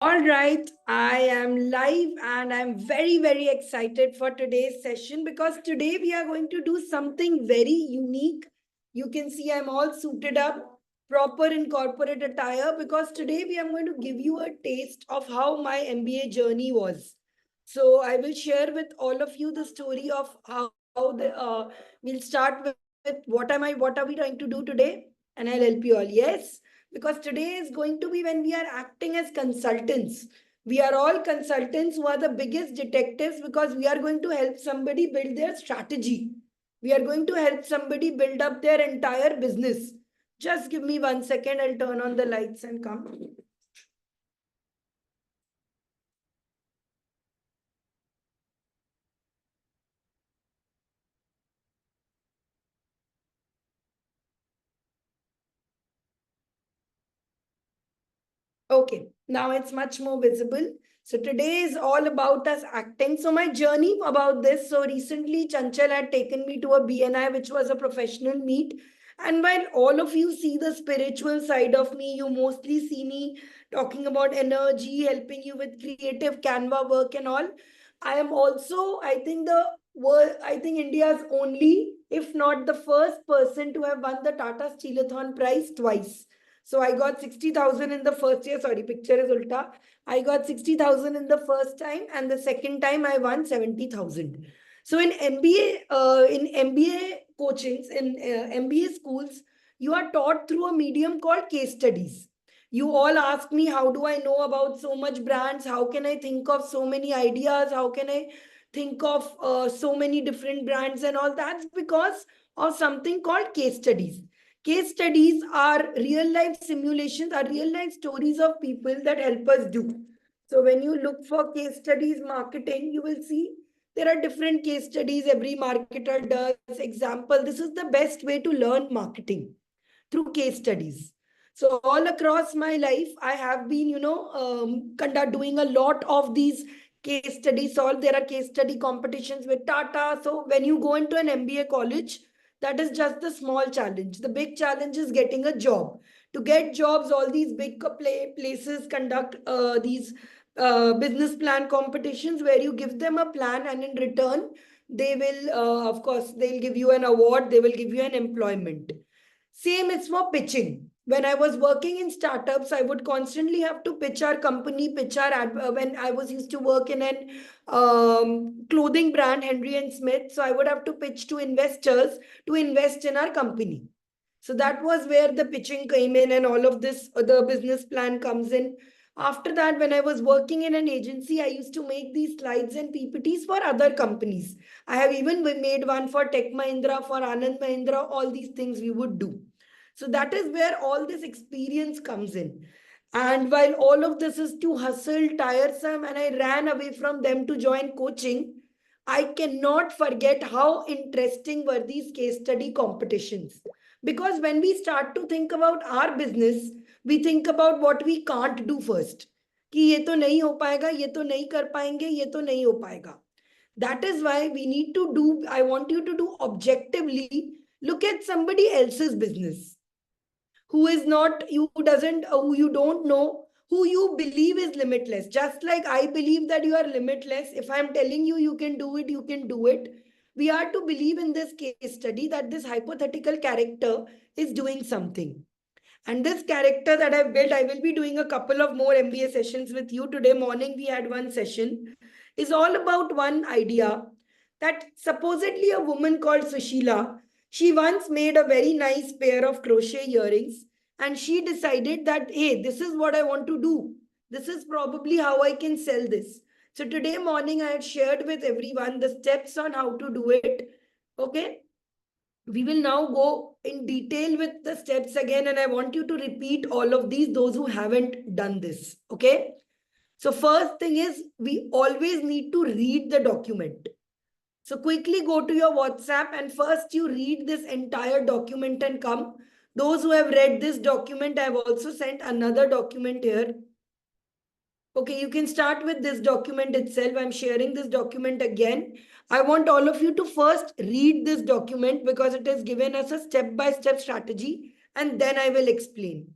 All right, I am live and I'm very excited for today's session because today we are going to do something very unique. You can see I'm all suited up, proper in corporate attire, because today we are going to give you a taste of how my MBA journey was. So I will share with all of you the story of how we'll start with what are we trying to do today, and I'll help you all. Yes, because today is going to be when we are acting as consultants. We are all consultants who are the biggest detectives because we are going to help somebody build their strategy. We are going to help somebody build up their entire business. Just give me 1 second, I'll turn on the lights and come. Okay, now it's much more visible. So today is all about us acting. So my journey about this. So recently Chanchal had taken me to a BNI, which was a professional meet. And while all of you see the spiritual side of me, you mostly see me talking about energy, helping you with creative Canva work and all. I am also, I think the world, I think India's only, if not the first person to have won the Tata Steelathon prize twice. So I got 60,000 in the first year. Sorry, picture is ulta. I got 60,000 in the first time, and the second time I won 70,000. So in MBA coachings, in MBA schools, you are taught through a medium called case studies. You all ask me, how do I know about so much brands? How can I think of so many ideas? How can I think of so many different brands and all? That's because of something called case studies. Case studies are real life simulations, are real life stories of people that help us do. So when you look for case studies marketing, you will see there are different case studies every marketer does. Example, this is the best way to learn marketing through case studies. So all across my life, I have been, doing a lot of these case studies. All there are case study competitions with Tata. So when you go into an MBA college, that is just the small challenge. The big challenge is getting a job. To get jobs, all these big places conduct these business plan competitions where you give them a plan, and in return, they will, of course, they'll give you an award, they will give you an employment. Same is for pitching. When I was working in startups, I would constantly have to pitch our company, pitch our when I was used to work in an clothing brand, Henry and Smith. So I would have to pitch to investors to invest in our company. So that was where the pitching came in, and all of this, the business plan comes in. After that, when I was working in an agency, I used to make these slides and PPTs for other companies. I have even made one for Tech Mahindra, for Anand Mahindra, all these things we would do. So that is where all this experience comes in. And while all of this is too hustle, tiresome, and I ran away from them to join coaching, I cannot forget how interesting were these case study competitions. Because when we start to think about our business, we think about what we can't do first. कि ये तो नहीं हो पाएगा, ये तो नहीं कर पाएंगे, ये तो नहीं हो पाएगा. That is why we need to do, I want you to do objectively, look at somebody else's business who is not, you doesn't, who you don't know, who you believe is limitless. Just like I believe that you are limitless. If I'm telling you you can do it, you can do it. We are to believe in this case study that this hypothetical character is doing something. And this character that I've built, I will be doing a couple of more MBA sessions with you. Today morning, we had one session, is all about one idea that supposedly a woman called Sushila, she once made a very nice pair of crochet earrings, and she decided that, hey, this is what I want to do. This is probably how I can sell this. So today morning, I had shared with everyone the steps on how to do it. Okay. We will now go in detail with the steps again, and I want you to repeat all of these, those who haven't done this. Okay. So first thing is, we always need to read the document. So quickly go to your WhatsApp and first you read this entire document and come. Those who have read this document, I have also sent another document here. Okay, you can start with this document itself. I'm sharing this document again. I want all of you to first read this document because it has given us a step-by-step strategy, and then I will explain.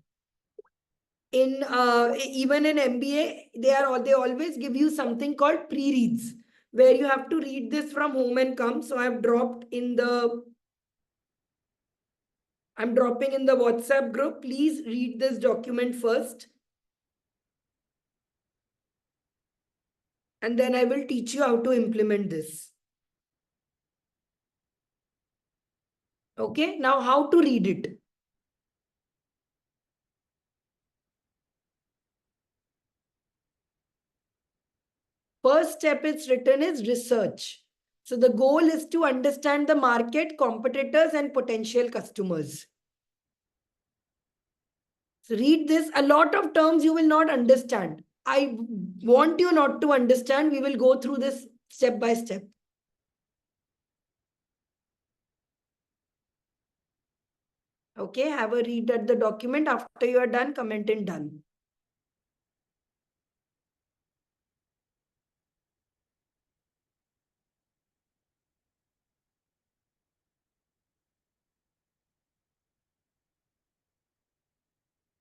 in even in MBA, they always give you something called pre-reads, where you have to read this from home and come. So I'm dropping in the WhatsApp group. Please read this document first. And then I will teach you how to implement this. Okay, now how to read it. First step it's written is research. So the goal is to understand the market, competitors, and potential customers. So read this. A lot of terms you will not understand. I want you not to understand. We will go through this step by step. Okay, have a read at the document. After you are done, comment in done.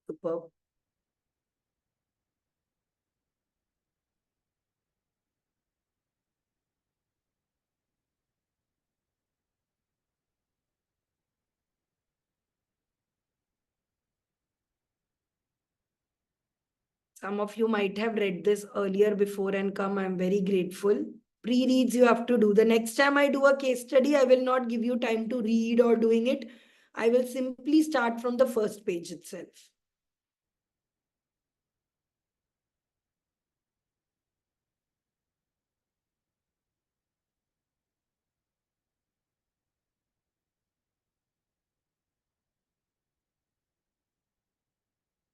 Superb. Some of you might have read this earlier before and come. I'm very grateful. Pre-reads you have to do. The next time I do a case study, I will not give you time to read or doing it. I will simply start from the first page itself.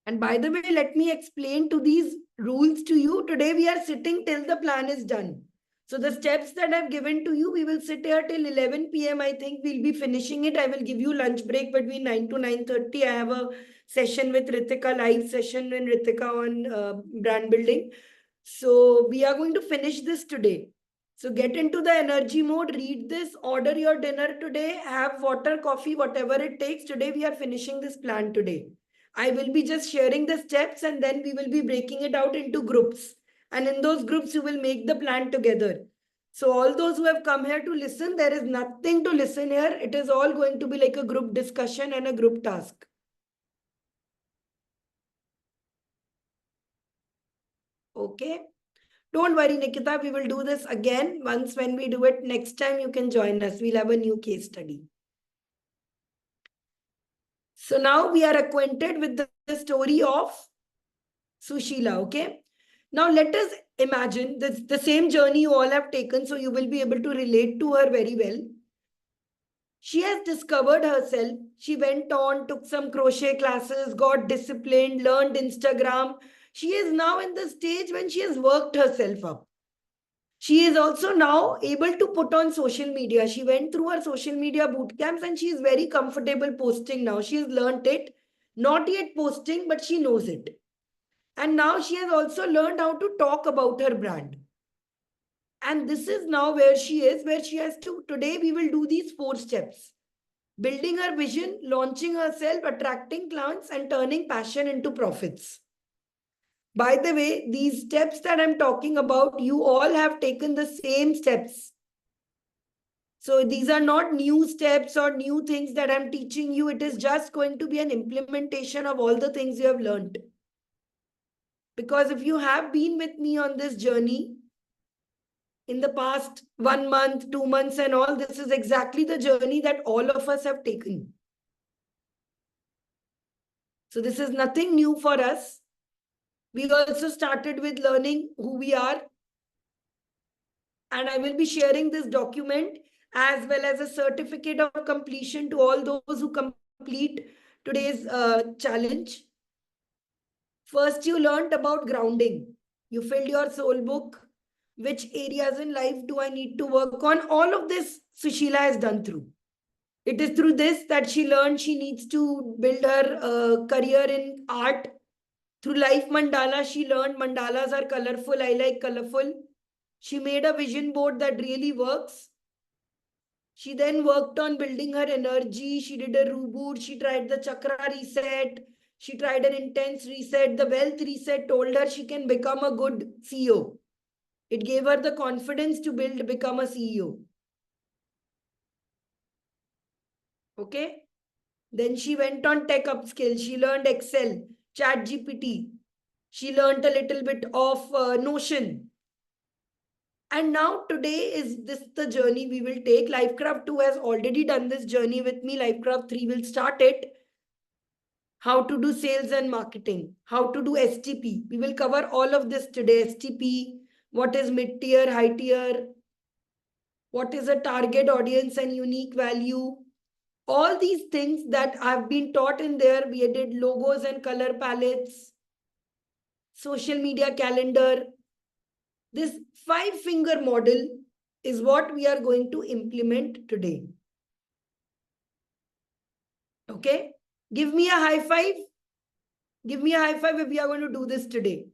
And by the way, let me explain to these rules to you. Today we are sitting till the plan is done. So the steps that I've given to you, we will sit here till 11 p.m. I think we'll be finishing it. I will give you lunch break between 9 to 9:30. I have a session with Ritika, live session with Ritika on brand building. So we are going to finish this today. So get into the energy mode, read this, order your dinner today, have water, coffee, whatever it takes. Today we are finishing this plan today. I will be just sharing the steps and then we will be breaking it out into groups. And in those groups, you will make the plan together. So all those who have come here to listen, there is nothing to listen here. It is all going to be like a group discussion and a group task. Okay. Don't worry, Nikita. We will do this again. Once when we do it next time, you can join us. We'll have a new case study. So now we are acquainted with the story of Sushila. Okay. Now let us imagine the same journey you all have taken. So you will be able to relate to her very well. She has discovered herself. She went on, took some crochet classes, got disciplined, learned Instagram. She is now in the stage when she has worked herself up. She is also now able to put on social media. She went through her social media boot camps and she is very comfortable posting now. She has learned it. Not yet posting, but she knows it. And now she has also learned how to talk about her brand. And this is now where she is, where she has to, today we will do these 4 steps. Building her vision, launching herself, attracting clients, and turning passion into profits. By the way, these steps that I'm talking about, you all have taken the same steps. So these are not new steps or new things that I'm teaching you. It is just going to be an implementation of all the things you have learned. Because if you have been with me on this journey in the past 1 month, 2 months and all, this is exactly the journey that all of us have taken. So this is nothing new for us. We also started with learning who we are. And I will be sharing this document as well as a certificate of completion to all those who complete today's challenge. First, you learned about grounding. You filled your soul book. Which areas in life do I need to work on? All of this Sushila has done through. It is through this that she learned she needs to build her career in art. Through Life Mandala, she learned mandalas are colorful. I like colorful. She made a vision board that really works. She then worked on building her energy. She did a reboot. She tried the chakra reset. She tried an intense reset. The wealth reset told her she can become a good CEO. It gave her the confidence to become a CEO. Okay. Then she went on tech upskill. She learned Excel, ChatGPT. She learned a little bit of Notion. And now today is this the journey we will take. Lifecraft 2 has already done this journey with me. Lifecraft 3 will start it. How to do sales and marketing. How to do STP. We will cover all of this today. STP, what is mid-tier, high-tier, what is a target audience and unique value. All these things that I've been taught in there. We did logos and color palettes, social media calendar. This 5-finger model is what we are going to implement today. Okay? Give me a high five. Give me a high five if we are going to do this today.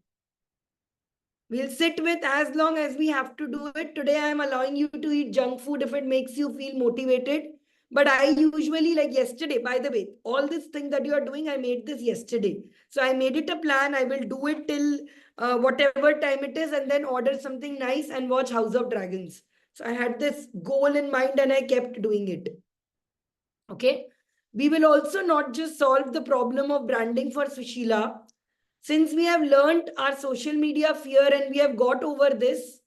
We'll sit with as long as we have to do it. Today, I am allowing you to eat junk food if it makes you feel motivated. But I usually, like yesterday, by the way, all this thing that you are doing, I made this yesterday. So I made it a plan. I will do it till whatever time it is and then order something nice and watch House of Dragons. So I had this goal in mind and I kept doing it. Okay. We will also not just solve the problem of branding for Sushila. Since we have learned our social media fear and we have got over this,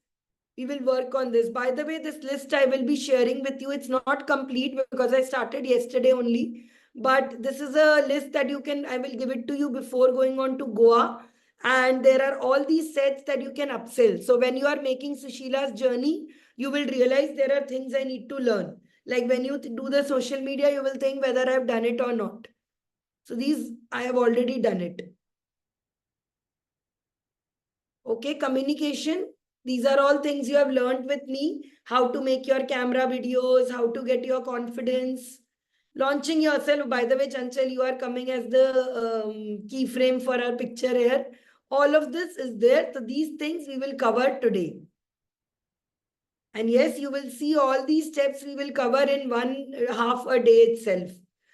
we will work on this. By the way, this list I will be sharing with you. It's not complete because I started yesterday only. But this is a list that you can, I will give it to you before going on to Goa. And there are all these sets that you can upsell. So when you are making Sushila's journey, you will realize there are things I need to learn. Like when you do the social media, you will think whether I've done it or not. So these, I have already done it. Okay, communication. These are all things you have learned with me. How to make your camera videos, how to get your confidence. Launching yourself. By the way, Chanchal, you are coming as the keyframe for our picture here. All of this is there. So these things we will cover today. And yes, you will see all these steps we will cover in 1.5 a day itself.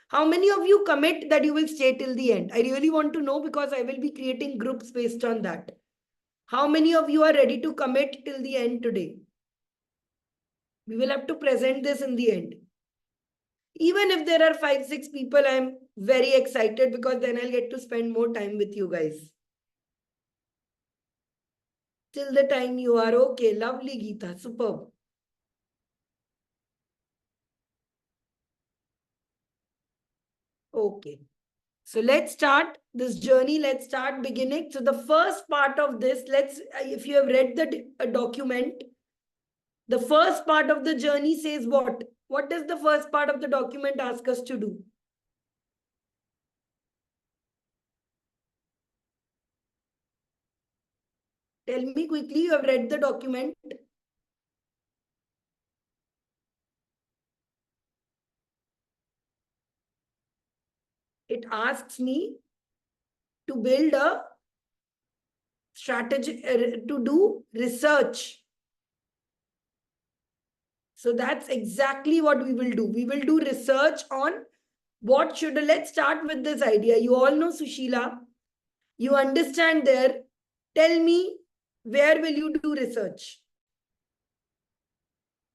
How many of you commit that you will stay till the end? I really want to know because I will be creating groups based on that. How many of you are ready to commit till the end today? We will have to present this in the end. Even if there are 5-6 people, I'm very excited because then I'll get to spend more time with you guys. Till the time you are okay. Lovely, Geeta. Superb. Okay. So let's start this journey. Let's start beginning. So the first part of this, if you have read the document, the first part of the journey says what? What does the first part of the document ask us to do? Tell me quickly, you have read the document. It asks me to build a strategy, to do research. So that's exactly what we will do. We will do research on what should, let's start with this idea. You all know Sushila. You understand there. Tell me, where will you do research?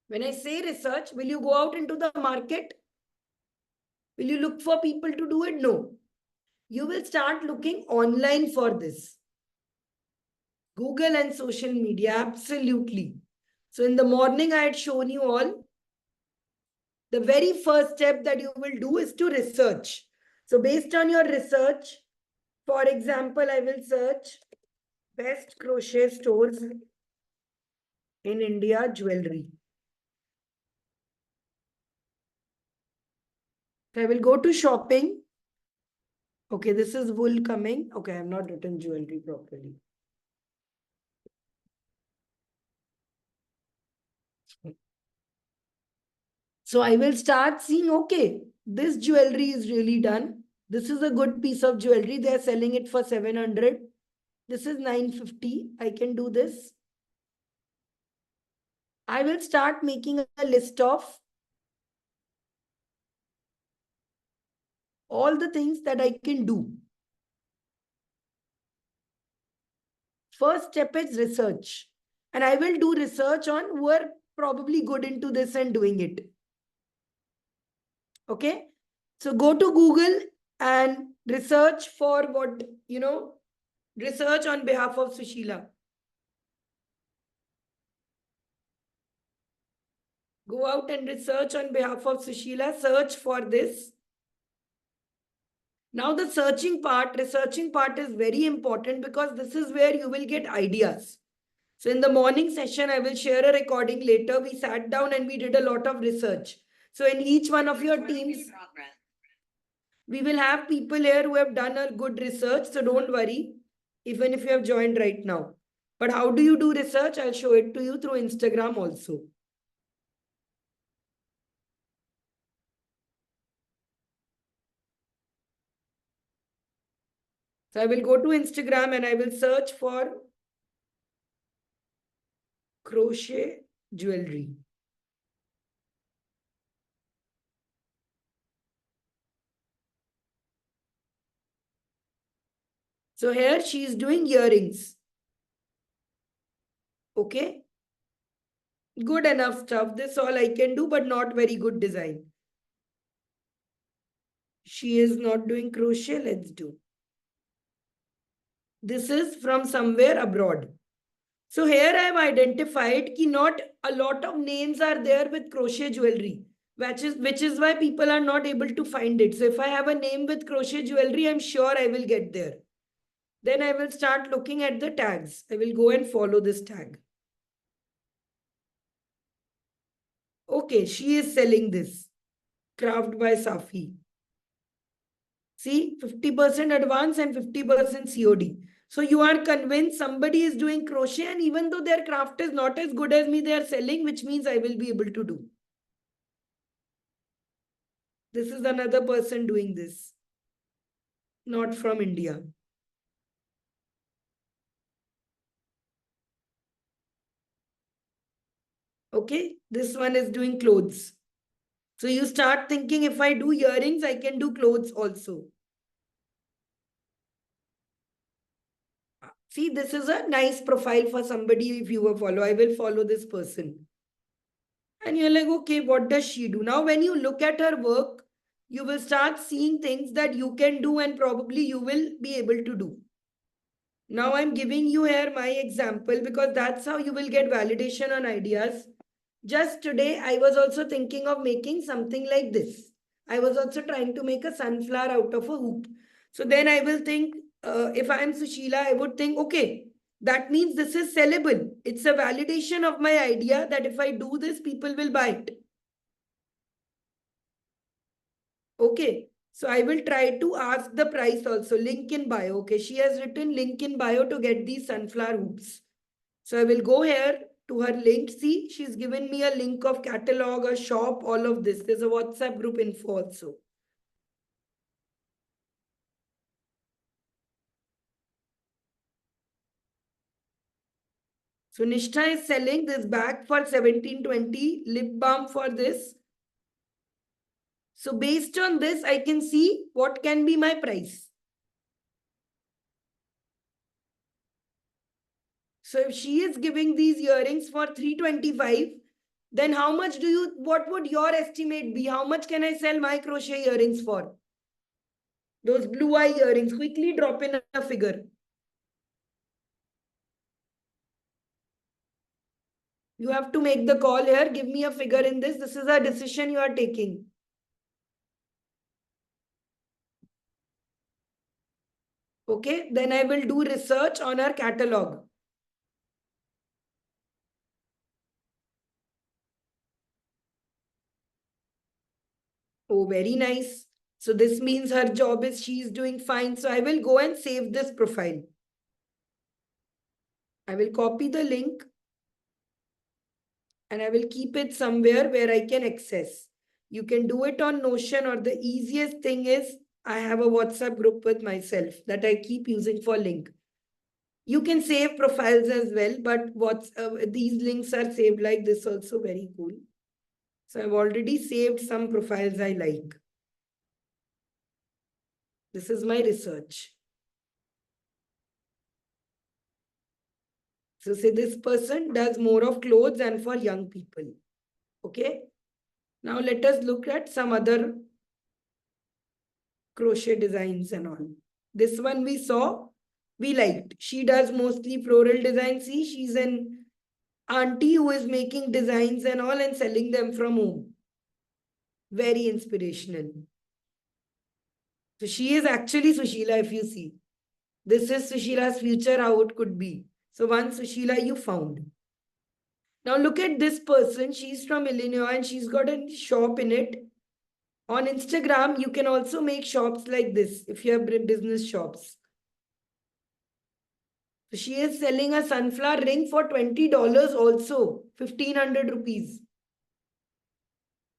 When I say research, will you go out into the market? Will you look for people to do it? No. You will start looking online for this. Google and social media, absolutely. So in the morning, I had shown you all. The very first step that you will do is to research. So based on your research, for example, I will search best crochet stores in India jewelry. So I will go to shopping. Okay, this is wool coming. Okay, I have not written jewelry properly. So I will start seeing, okay, this jewelry is really done. This is a good piece of jewelry. They're selling it for 700. This is 950. I can do this. I will start making a list of all the things that I can do. First step is research. And I will do research on who are probably good into this and doing it. Okay. So go to Google and research for what, research on behalf of Sushila. Go out and research on behalf of Sushila. Search for this. Now the researching part is very important because this is where you will get ideas. So in the morning session, I will share a recording later. We sat down and we did a lot of research. So in each one of your teams, we will have people here who have done a good research. So don't worry, even if you have joined right now. But how do you do research? I'll show it to you through Instagram also. So I will go to Instagram and I will search for crochet jewelry. So here she is doing earrings. Okay. Good enough stuff. This all I can do, but not very good design. She is not doing crochet. Let's do. This is from somewhere abroad. So here I have identified that not a lot of names are there with crochet jewelry, which is why people are not able to find it. So if I have a name with crochet jewelry, I'm sure I will get there. Then I will start looking at the tags. I will go and follow this tag. Okay, she is selling this. Craft by Safi. See, 50% advance and 50% COD. So you are convinced somebody is doing crochet, and even though their craft is not as good as me, they are selling, which means I will be able to do. This is another person doing this, not from India. Okay, this one is doing clothes. So you start thinking, if I do earrings, I can do clothes also. See, this is a nice profile for somebody if you will follow. I will follow this person. And you're like, okay, what does she do? Now, when you look at her work, you will start seeing things that you can do and probably you will be able to do. Now, I'm giving you here my example because that's how you will get validation on ideas. Just today, I was also thinking of making something like this. I was also trying to make a sunflower out of a hoop. So then I will think, if I am Sushila, I would think, okay, that means this is sellable. It's a validation of my idea that if I do this, people will buy it. Okay. So I will try to ask the price also. Link in bio. Okay. She has written link in bio to get these sunflower hoops. So I will go here to her link. See, she's given me a link of catalog, a shop, all of this. There's a WhatsApp group info also. So Nishtha is selling this bag for 1720, lip balm for this. So based on this, I can see what can be my price. So if she is giving these earrings for 325, then how much what would your estimate be? How much can I sell my crochet earrings for? Those blue eye earrings, quickly drop in a figure. You have to make the call here. Give me a figure in this. This is a decision you are taking. Okay, then I will do research on our catalog. Oh, very nice. So this means her job is she is doing fine. So I will go and save this profile. I will copy the link and I will keep it somewhere where I can access. You can do it on Notion, or the easiest thing is I have a WhatsApp group with myself that I keep using for link. You can save profiles as well, but these links are saved like this also, very cool. So I've already saved some profiles I like. This is my research. So say this person does more of clothes and for young people. Okay. Now let us look at some other crochet designs and all. This one we saw, we liked. She does mostly floral design. See, she's an auntie who is making designs and all and selling them from home. Very inspirational. So she is actually Sushila, if you see. This is Sushila's future, how it could be. So one Sushila you found. Now look at this person. She's from Illinois and she's got a shop in it. On Instagram, you can also make shops like this if you have business shops. So she is selling a sunflower ring for $20 also, 1500 rupees.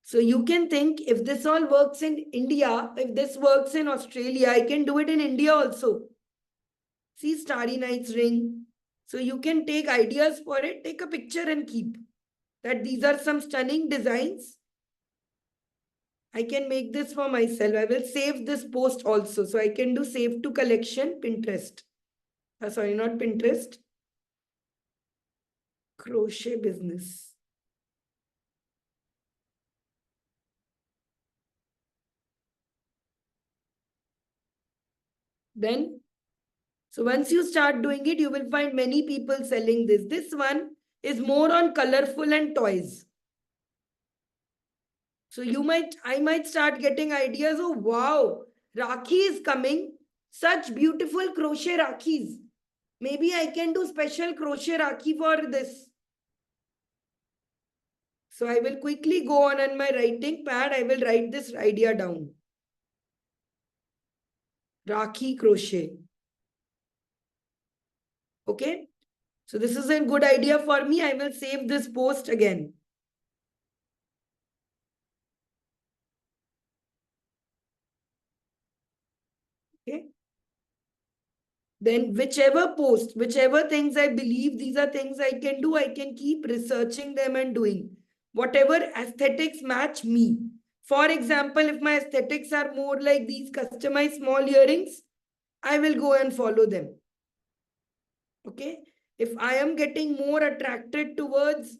So you can think if this all works in India, if this works in Australia, I can do it in India also. See, Starry Night's ring. So you can take ideas for it, take a picture and keep. That these are some stunning designs. I can make this for myself. I will save this post also. So I can do save to collection, Pinterest. Sorry, not Pinterest. Crochet business. Then, so once you start doing it, you will find many people selling this. This one is more on colorful and toys. So I might start getting ideas. Oh, wow, Rakhi is coming. Such beautiful crochet Rakhis. Maybe I can do special crochet Rakhi for this. So I will quickly go on my writing pad. I will write this idea down. Rakhi crochet. Okay. So this is a good idea for me. I will save this post again. Okay. Then whichever post, whichever things I believe these are things I can do, I can keep researching them and doing. Whatever aesthetics match me. For example, if my aesthetics are more like these customized small earrings, I will go and follow them. Okay. If I am getting more attracted towards,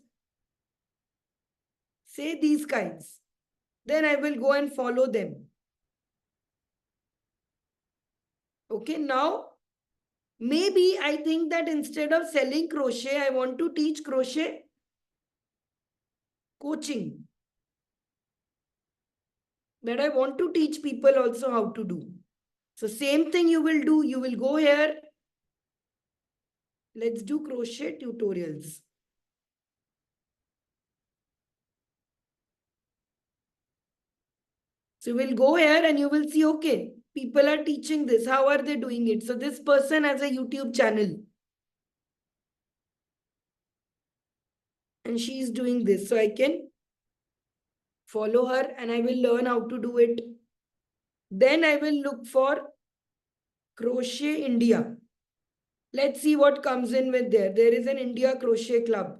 say, these kinds, then I will go and follow them. Okay. Now, maybe I think that instead of selling crochet, I want to teach crochet coaching. That I want to teach people also how to do. So same thing you will do. You will go here. Let's do crochet tutorials. So you will go here and you will see, okay, people are teaching this. How are they doing it? So this person has a YouTube channel. And she is doing this. So I can follow her and I will learn how to do it. Then I will look for Crochet India. Let's see what comes in with there. There is an India Crochet Club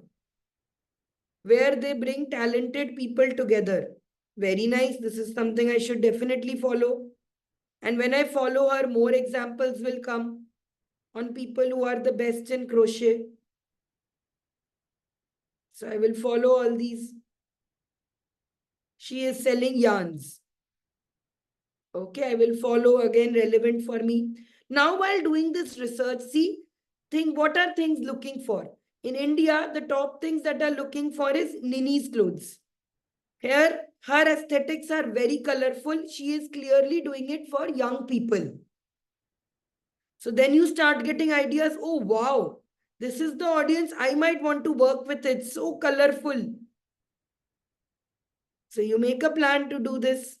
where they bring talented people together. Very nice. This is something I should definitely follow. And when I follow her, more examples will come on people who are the best in crochet. So I will follow all these. She is selling yarns. Okay, I will follow again, relevant for me. Now, while doing this research, see, think what are things looking for? In India, the top things that are looking for is Nini's clothes. Here, her aesthetics are very colorful. She is clearly doing it for young people. So then you start getting ideas. Oh, wow, this is the audience I might want to work with. It's so colorful. So you make a plan to do this.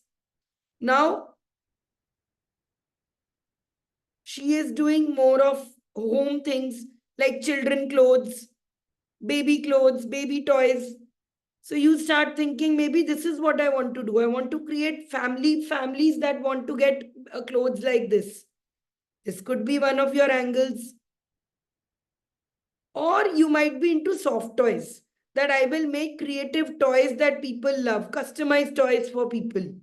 Now, she is doing more of home things like children clothes, baby toys. So you start thinking, maybe this is what I want to do. I want to create families that want to get clothes like this. This could be one of your angles. Or you might be into soft toys, that I will make creative toys that people love, customized toys for people.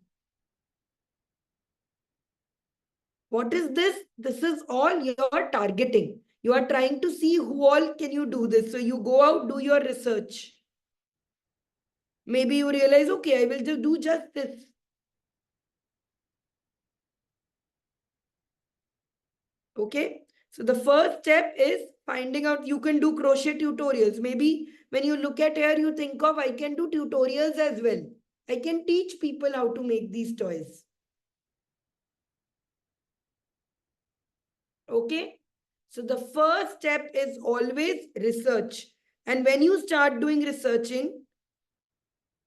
What is this? This is all your targeting. You are trying to see who all can you do this. So you go out, do your research. Maybe you realize, okay, I will just do just this. Okay. So the first step is finding out you can do crochet tutorials. Maybe when you look at here, you think of, I can do tutorials as well. I can teach people how to make these toys. Okay. So the first step is always research. And when you start doing researching,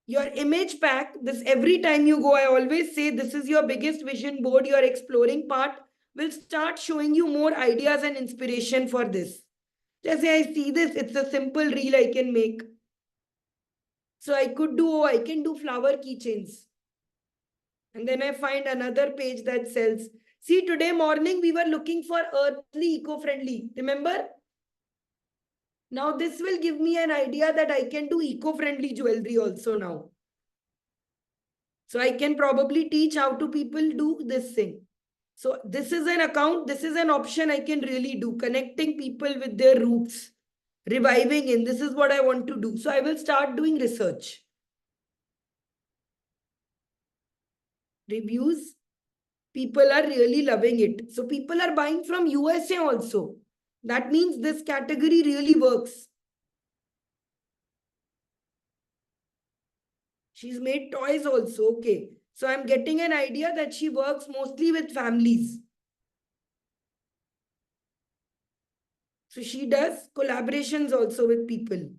your image pack, this every time you go, I always say this is your biggest vision board, your exploring part will start showing you more ideas and inspiration for this. Just say I see this, it's a simple reel I can make. So I can do flower keychains. And then I find another page that sells. See, today morning we were looking for earthly, eco-friendly. Remember? Now this will give me an idea that I can do eco-friendly jewelry also now. So I can probably teach how to people do this thing. So this is an account, this is an option I can really do, connecting people with their roots, reviving in, this is what I want to do. So I will start doing research. Reviews, people are really loving it. So people are buying from USA also. That means this category really works. She's made toys also. Okay. So I'm getting an idea that she works mostly with families. So she does collaborations also with people.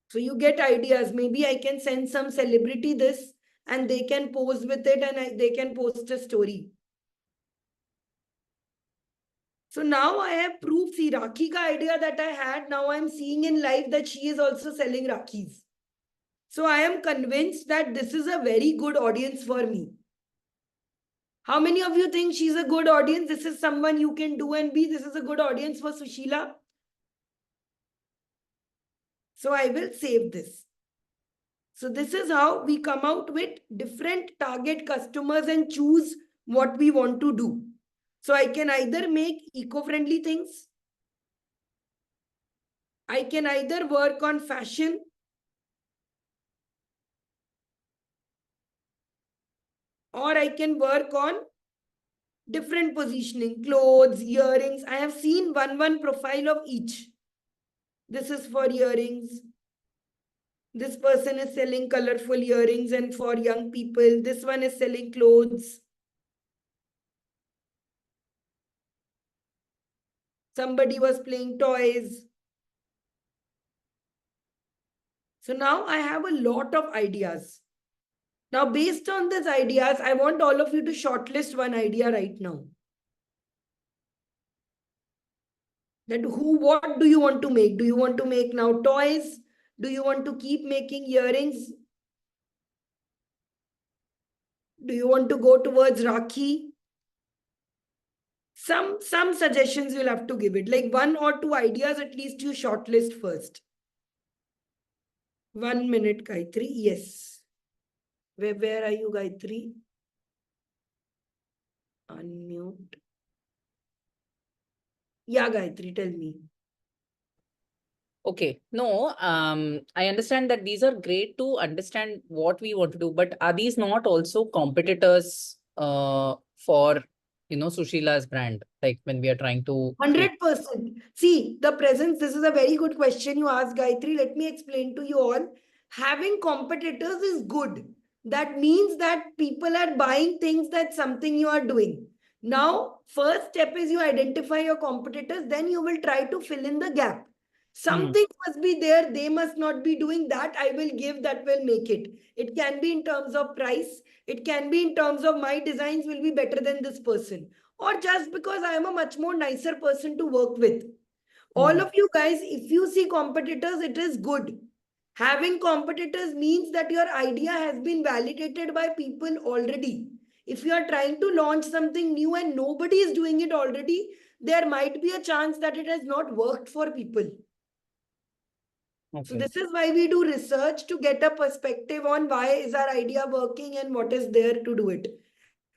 So you get ideas. Maybe I can send some celebrity this and they can pose with it and they can post a story. So now I have proof. See, Rakhi ka idea that I had, now I'm seeing in life that she is also selling Rakhis. So I am convinced that this is a very good audience for me. How many of you think she's a good audience? This is someone you can do and be. This is a good audience for Sushila. So I will save this. So this is how we come out with different target customers and choose what we want to do. So I can either make eco-friendly things. I can either work on fashion. Or I can work on different positioning, clothes, earrings. I have seen one profile of each. This is for earrings. This person is selling colorful earrings and for young people. This one is selling clothes. Somebody was playing toys. So now I have a lot of ideas. Now, based on these ideas, I want all of you to shortlist one idea right now. That what do you want to make? Do you want to make now toys? Do you want to keep making earrings? Do you want to go towards Rakhi? Some suggestions you'll have to give it. Like 1 or 2 ideas, at least you shortlist first. 1 minute, Gayatri. Yes. Where are you, Gayatri? Unmute. Yeah, Gayatri, tell me. Okay, no, I understand that these are great to understand what we want to do, but are these not also competitors for, Sushila's brand? Like when we are trying to 100%. See, the presence, this is a very good question you asked, Gayatri. Let me explain to you all. Having competitors is good. That means that people are buying things that something you are doing. Now, first step is you identify your competitors, then you will try to fill in the gap. Something must be there, they must not be doing that. I will give that will make it. It can be in terms of price, it can be in terms of my designs will be better than this person, or just because I am a much more nicer person to work with. All of you guys, if you see competitors, it is good. Having competitors means that your idea has been validated by people already. If you are trying to launch something new and nobody is doing it already, there might be a chance that it has not worked for people. So this is why we do research, to get a perspective on why is our idea working and what is there to do it.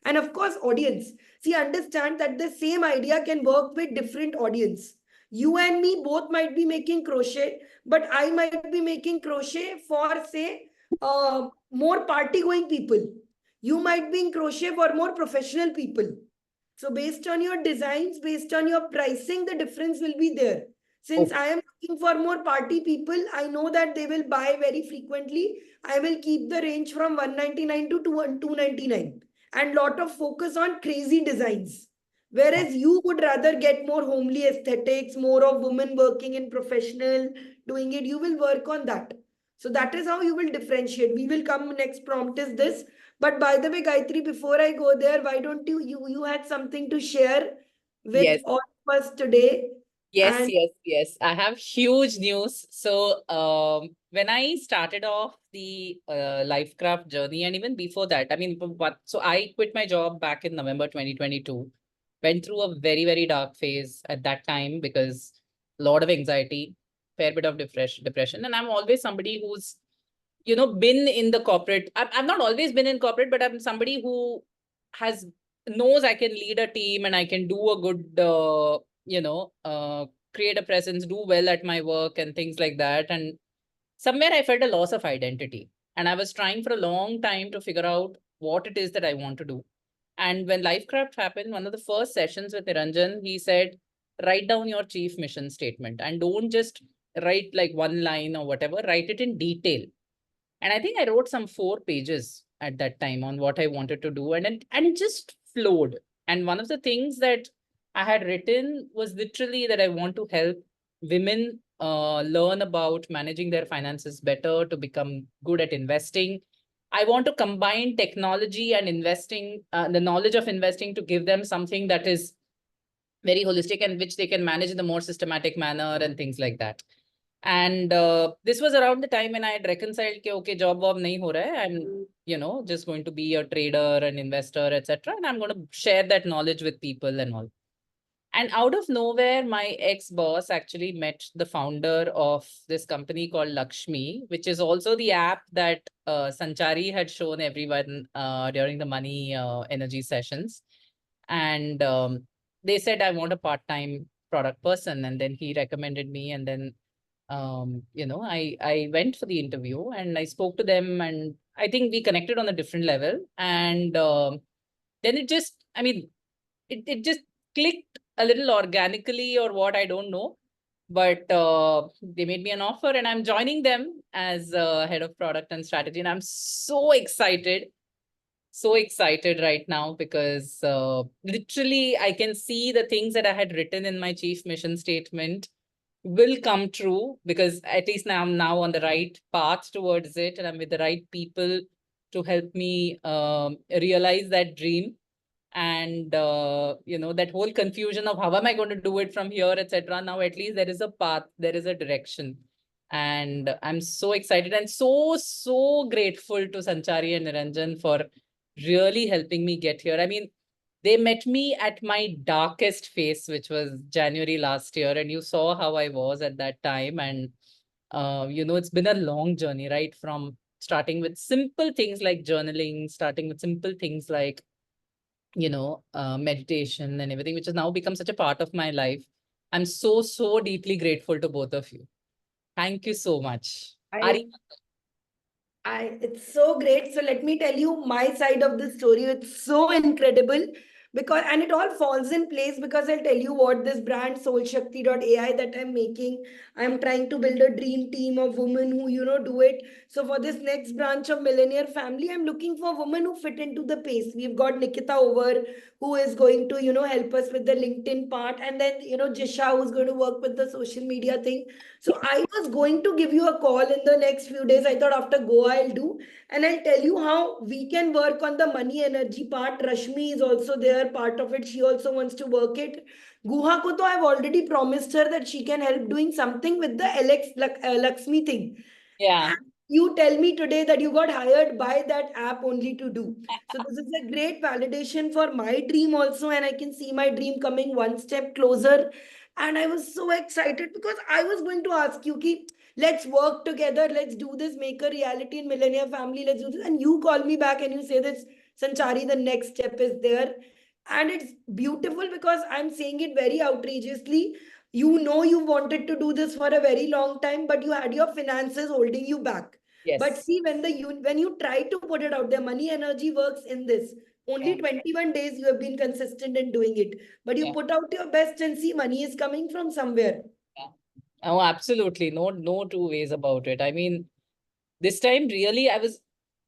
And of course, audience. See, understand that the same idea can work with different audience. You and me both might be making crochet, but I might be making crochet for, say, more party going people. You might be in crochet for more professional people. So based on your designs, based on your pricing, the difference will be there. Since Okay. I am looking for more party people, I know that they will buy very frequently. I will keep the range from 199 to 299 and lot of focus on crazy designs. Whereas you would rather get more homely aesthetics, more of women working in professional, doing it, you will work on that. So that is how you will differentiate. We will come next prompt is this. But by the way, Gayatri, before I go there, why don't you had something to share with Yes. all of us today? Yes, And yes, yes. I have huge news. So, when I started off the Lifecraft journey, and even before that, I mean, so I quit my job back in November 2022. Went through a very, very dark phase at that time because a lot of anxiety, fair bit of depression. And I'm always somebody who's, been in the corporate. I've not always been in corporate, but I'm somebody who has knows I can lead a team and I can do a good, create a presence, do well at my work and things like that. And somewhere I felt a loss of identity. And I was trying for a long time to figure out what it is that I want to do. And when Lifecraft happened, one of the first sessions with Niranjan, he said, write down your chief mission statement and don't just write like one line or whatever, write it in detail. And I think I wrote some 4 pages at that time on what I wanted to do. And it just flowed. And one of the things that I had written was literally that I want to help women learn about managing their finances better, to become good at investing. I want to combine technology and investing, the knowledge of investing, to give them something that is very holistic and which they can manage in a more systematic manner and things like that. And this was around the time when I had reconciled कि okay, job wob nahi ho raha hai. I'm, just going to be a trader and investor, etc. And I'm going to share that knowledge with people and all. And out of nowhere, my ex-boss actually met the founder of this company called Lakshmi, which is also the app that Sanchari had shown everyone during the money energy sessions. And they said, I want a part-time product person. And then he recommended me. And then I went for the interview and I spoke to them, and I think we connected on a different level. And then it just, I mean, it just clicked a little organically or what, I don't know. But they made me an offer and I'm joining them as head of product and strategy. And I'm so excited right now because literally I can see the things that I had written in my chief mission statement will come true, because at least now I'm now on the right path towards it, and I'm with the right people to help me realize that dream. And that whole confusion of how am I going to do it from here, etc. Now at least there is a path, there is a direction, and I'm so excited and so grateful to Sanchari and Niranjan for really helping me get here. I mean, they met me at my darkest phase, which was January last year, and you saw how I was at that time. And it's been a long journey, right? From starting with simple things like journaling, starting with simple things like meditation and everything, which has now become such a part of my life. I'm so deeply grateful to both of you. Thank you so much. Ari? It's so great. So let me tell you my side of the story. It's so incredible because, and it all falls in place because I'll tell you what this brand SoulShakti.ai that I'm making. I'm trying to build a dream team of women who, do it. So for this next branch of Millionaire Family, I'm looking for women who fit into the pace. We've got Nikita over who is going to, help us with the LinkedIn part. And then, Jisha who's going to work with the social media thing. So I was going to give you a call in the next few days. I thought after Goa I'll do, and I'll tell you how we can work on the money energy part. Rashmi is also there, part of it. She also wants to work it. Guha ko to I've already promised her that she can help doing something with the Lakshmi thing. Yeah. You tell me today that you got hired by that app only to do. So this is a great validation for my dream also, and I can see my dream coming one step closer. And I was so excited because I was going to ask you, ki, let's work together, let's do this, make a reality in Millionaire Family, let's do this. And you call me back and you say this, Sanchari, the next step is there. And it's beautiful because I'm saying it very outrageously. You know, you wanted to do this for a very long time, but you had your finances holding you back. But Yes. see, when you try to put it out there, money energy works in this. Only Yeah. 21 days you have been consistent in doing it. But you Yeah. put out your best and see money is coming from somewhere. Yeah. Oh, absolutely. No two ways about it. I mean, this time really I was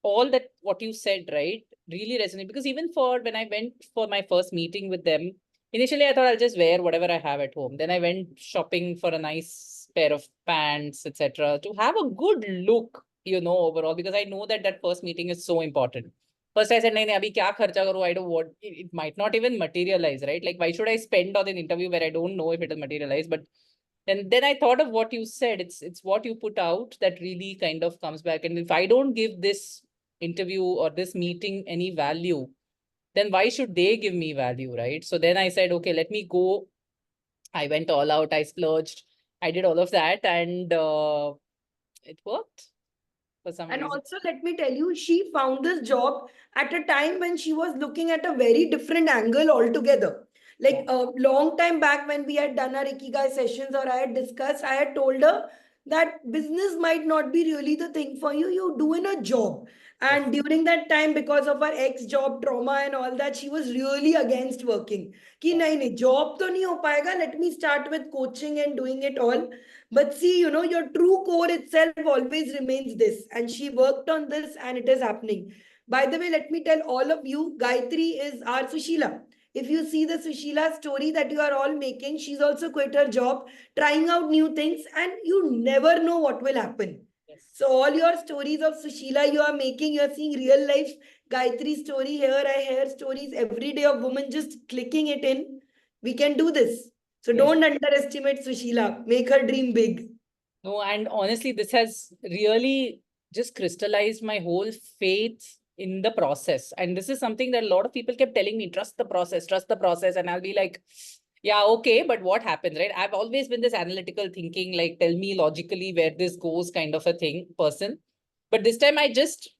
all that what you said, right? Really resonated because even for when I went for my first meeting with them, initially I thought I'll just wear whatever I have at home. Then I went shopping for a nice pair of pants, etc., to have a good look, overall, because I know that that first meeting is so important. First I said, nahi, abhi kya kharcha karu? I don't want it might not even materialize, right? Like, why should I spend on an interview where I don't know if it will materialize? But and then I thought of what you said. It's what you put out that really kind of comes back. And if I don't give this interview or this meeting any value, then why should they give me value, right? So then I said, okay, let me go. I went all out. I splurged. I did all of that, and it worked for some And reason. also, let me tell you, she found this job at a time when she was looking at a very different angle altogether. Like a long time back, when we had done our Ikigai sessions or I had discussed, I had told her that business might not be really the thing for you. You do in a job. Yes. And during that time, because of her ex-job trauma and all that, she was really against working. Ki nahi, nahi, job to nahi ho payega. Let me start with coaching and doing it all. But see, your true core itself always remains this. And she worked on this and it is happening. By the way, let me tell all of you, Gayatri is our Sushila. If you see the Sushila story that you are all making, she's also quit her job, trying out new things, and you never know what will happen. Yes. So all your stories of Sushila you are making, you are seeing real life Gayatri story here. I hear stories every day of women just clicking it in. We can do this. So Yes. don't underestimate Sushila. Make her dream big. No, and honestly, this has really just crystallized my whole faith in the process. And this is something that a lot of people kept telling me, trust the process, trust the process. And I'll be like, yeah, okay, but what happens, right? I've always been this analytical thinking, like, tell me logically where this goes kind of a person. But this time I just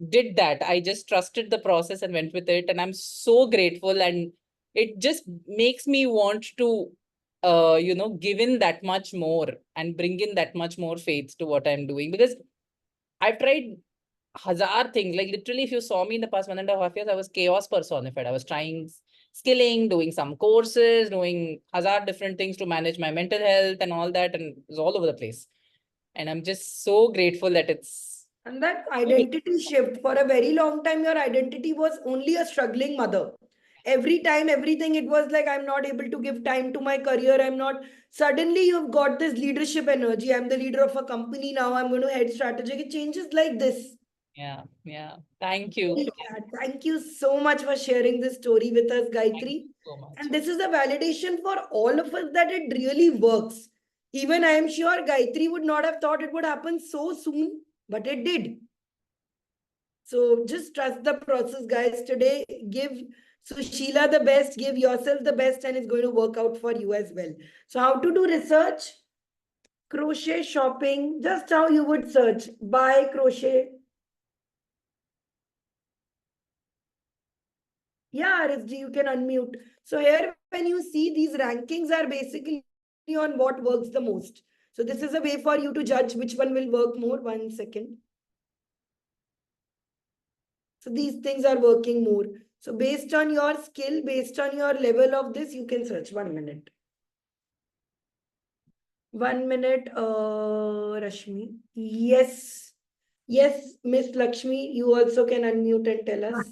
did that. I just trusted the process and went with it. And I'm so grateful. And it just makes me want to give in that much more and bring in that much more faith to what I'm doing, because I've tried hazard things. Like, literally, if you saw me in the past 1.5 years, I was chaos personified. I was trying skilling, doing some courses, doing hazard different things to manage my mental health and all that, and it was all over the place. And I'm just so grateful that it's And that identity shift, for a very long time, your identity was only a struggling mother. Every time, everything, it was like, I'm not able to give time to my career. I'm not. Suddenly, you've got this leadership energy. I'm the leader of a company now. I'm going to head strategic. It changes like this. yeah. Thank you. Yeah, thank you so much for sharing this story with us, Thank Gayatri. you so much. And this is a validation for all of us that it really works. Even I am sure Gayatri would not have thought it would happen so soon, but it did. So just trust the process, guys. Today, give Sushila the best, give yourself the best, and it's going to work out for you as well. So, how to do research? Crochet shopping, just how you would search. Buy crochet. Yeah, RSG, you can unmute. So here, when you see these rankings are basically on what works the most. So this is a way for you to judge which one will work more. 1 second. So these things are working more. So based on your skill, based on your level of this, you can search. 1 minute. 1 minute, Rashmi. Yes. Yes, Miss Lakshmi, you also can unmute and tell us.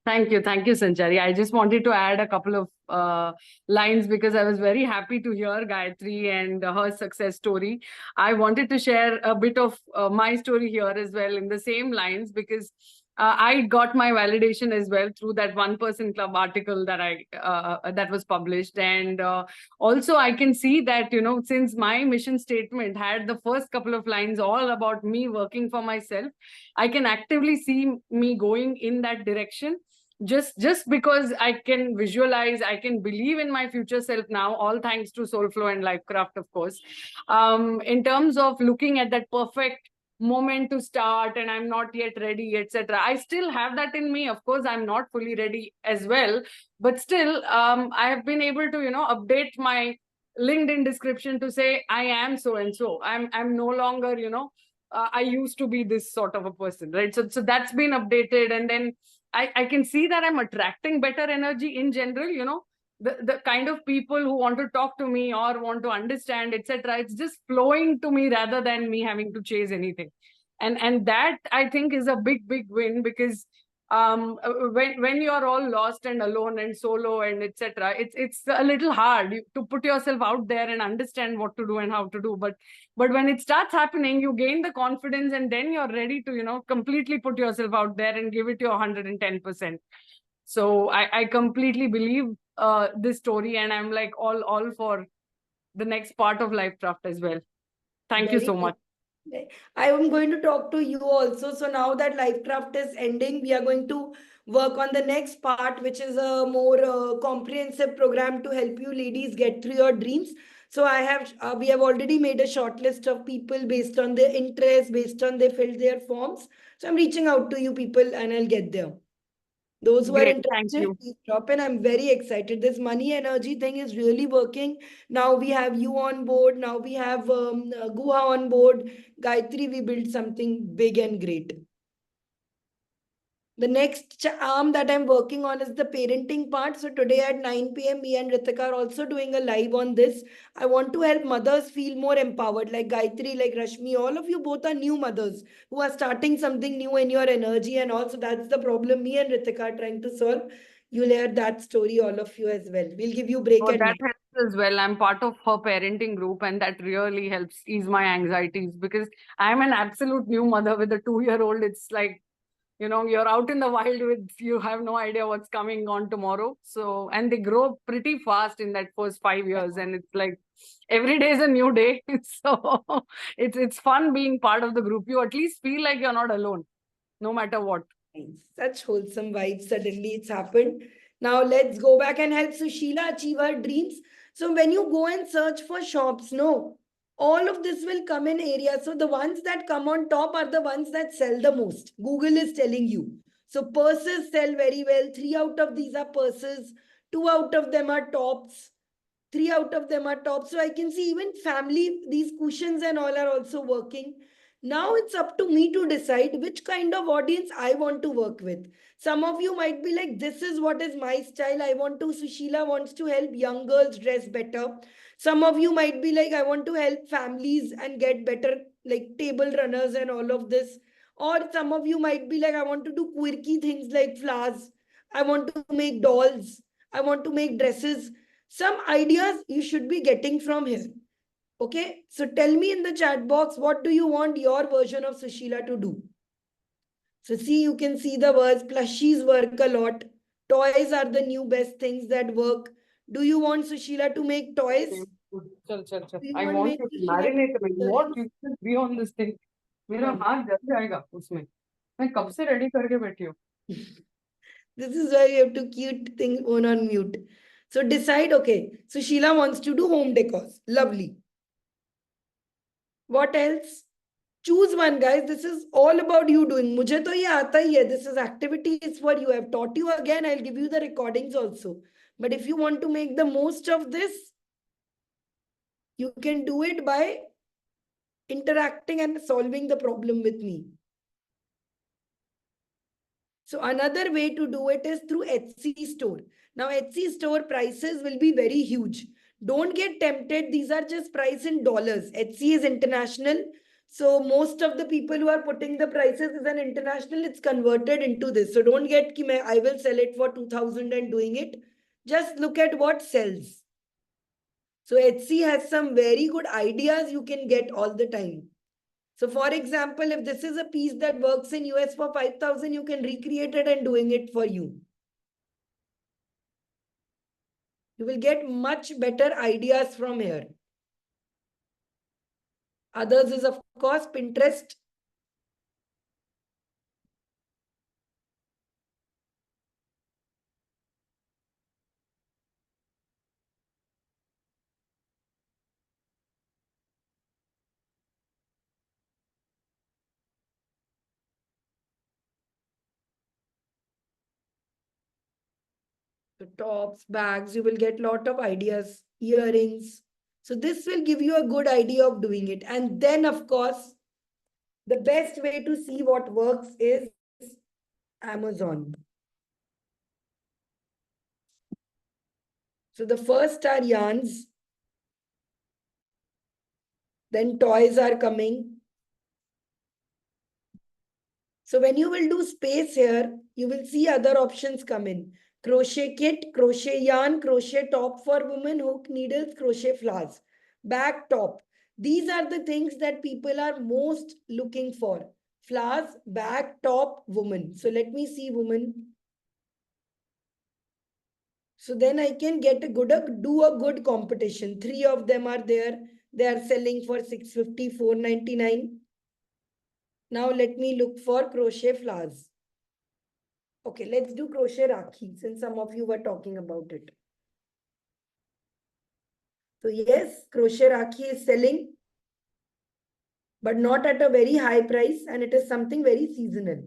Thank you, Sanchari. I just wanted to add a couple of lines because I was very happy to hear Gayatri and her success story. I wanted to share a bit of my story here as well in the same lines, because I got my validation as well through that 1% Club article that was published. And also I can see that, since my mission statement had the first couple of lines all about me working for myself, I can actively see me going in that direction. Just because I can visualize, I can believe in my future self now, all thanks to Soulflow and Lifecraft, of course. In terms of looking at that perfect moment to start and I'm not yet ready, etc. I still have that in me. Of course, I'm not fully ready as well, but still, I have been able to, update my LinkedIn description to say I am so and so. I'm no longer, I used to be this sort of a person, right? So that's been updated, and then I can see that I'm attracting better energy in general. The kind of people who want to talk to me or want to understand, etc. It's just flowing to me rather than me having to chase anything, and that I think is a big win, because when you're all lost and alone and solo and etc., it's a little hard to put yourself out there and understand what to do and how to do. But when it starts happening, you gain the confidence, and then you're ready to completely put yourself out there and give it your 110%. So I completely believe this story, and I'm like all for the next part of Lifecraft as well. Thank you Very so good. much. I am going to talk to you also. So now that Lifecraft is ending, we are going to work on the next part, which is a more comprehensive program to help you ladies get through your dreams. So we have already made a short list of people based on their interest, based on they filled their forms. So I'm reaching out to you people and I'll get there. Those who are Great. Thank interested, you. please drop in. I'm very excited. This money energy thing is really working. Now we have you on board. Now we have Guha on board. Gayatri, we built something big and great. The next arm that I'm working on is the parenting part. So today at 9 p.m., me and Ritika are also doing a live on this. I want to help mothers feel more empowered, like Gayatri, like Rashmi. All of you both are new mothers who are starting something new in your energy. And also that's the problem me and Ritika are trying to solve. You'll hear that story, all of you as well. We'll give you break Oh, at that 9. helps as well. I'm part of her parenting group, and that really helps ease my anxieties, because I'm an absolute new mother with a 2-year-old. It's like, you're out in the wild with, you have no idea what's coming on tomorrow. So, and they grow pretty fast in that first 5 years, and it's like every day is a new day. So it's fun being part of the group. You at least feel like you're not alone, no matter what. Such wholesome vibes. Suddenly it's happened. Now let's go back and help Sushila achieve her dreams. So when you go and search for shops, no, all of this will come in areas. So the ones that come on top are the ones that sell the most. Google is telling you. So purses sell very well. 3 out of these are purses. 2 out of them are tops. 3 out of them are tops. So I can see even family, these cushions and all are also working. Now it's up to me to decide which kind of audience I want to work with. Some of you might be like, this is what is my style. Sushila wants to help young girls dress better. Some of you might be like, I want to help families and get better, like table runners and all of this. Or some of you might be like, I want to do quirky things like flowers. I want to make dolls. I want to make dresses. Some ideas you should be getting from here. Okay, so tell me in the chat box, what do you want your version of Sushila to do? So see, you can see the words, plushies work a lot. Toys are the new best things that work. Do you want Sushila to make toys? Chal, chal, chal. Do you I want want make to Sushila to marinate make me. What earrings? you should be on this thing. मेरा हाथ जल जाएगा उसमें. मैं कब से ready करके बैठी हूँ. This is why you have to cute thing on mute. So decide, okay. So Sheila wants to do home decors. Lovely. What else? Choose one, guys. This is all about you doing. मुझे तो ये आता ही है. This is activities for you. I've taught you again. I'll give you the recordings also. But if you want to make the most of this, you can do it by interacting and solving the problem with me. So another way to do it is through Etsy store. Now Etsy store prices will be very huge. Don't get tempted. These are just price in dollars. Etsy is international. So most of the people who are putting the prices is an international, it's converted into this. So don't get ki I will sell it for 2000 and doing it. Just look at what sells. So Etsy has some very good ideas you can get all the time. So for example, if this is a piece that works in US for 5,000, you can recreate it and doing it for you. You will get much better ideas from here. Others is of course Pinterest. So tops, bags, you will get lot of ideas, earrings. So this will give you a good idea of doing it. And then of course, the best way to see what works is Amazon. So the first are yarns. Then toys are coming. So when you will do space here, you will see other options come in. Crochet kit, crochet yarn, crochet top for women, hook needles, crochet flowers, back top. These are the things that people are most looking for. Flowers, back, top, woman. So let me see woman. So then I can get a good, do a good competition. 3 of them are there. They are selling for 650, 499. Now let me look for crochet flowers. Okay, let's do crochet rakhi since some of you were talking about it. So yes, crochet rakhi is selling, but not at a very high price, and it is something very seasonal.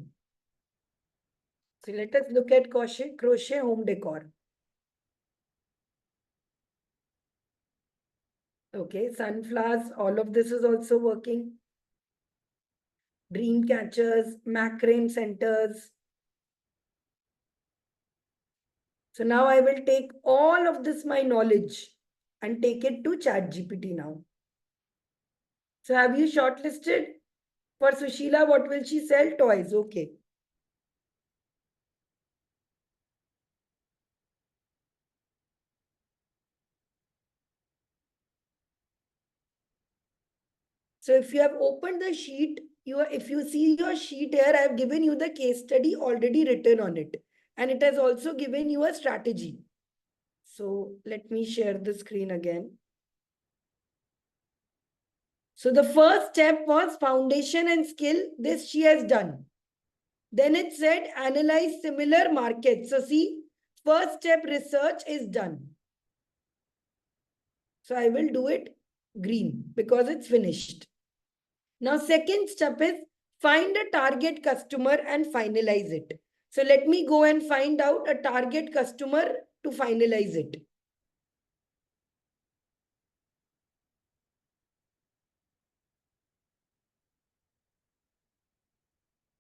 So let us look at crochet home decor. Okay, sunflowers, all of this is also working. Dream catchers, macrame centers. So now I will take all of this, my knowledge, and take it to ChatGPT now. So have you shortlisted for Sushila? What will she sell? Toys. Okay. So if you have opened the sheet, if you see your sheet here, I have given you the case study already written on it. And it has also given you a strategy. So let me share the screen again. So the first step was foundation and skill. This she has done. Then it said analyze similar markets. So see, first step research is done. So I will do it green because it's finished. Now, second step is find a target customer and finalize it. So let me go and find out a target customer to finalize it.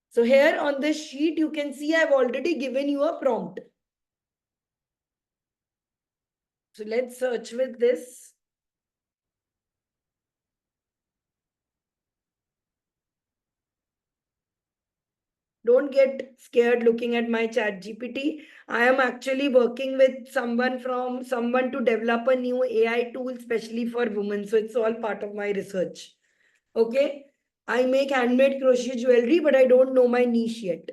So here on this sheet, you can see I've already given you a prompt. So let's search with this. Don't get scared looking at my ChatGPT. I am actually working with someone to develop a new AI tool, especially for women. So it's all part of my research. Okay. I make handmade crochet jewelry, but I don't know my niche yet.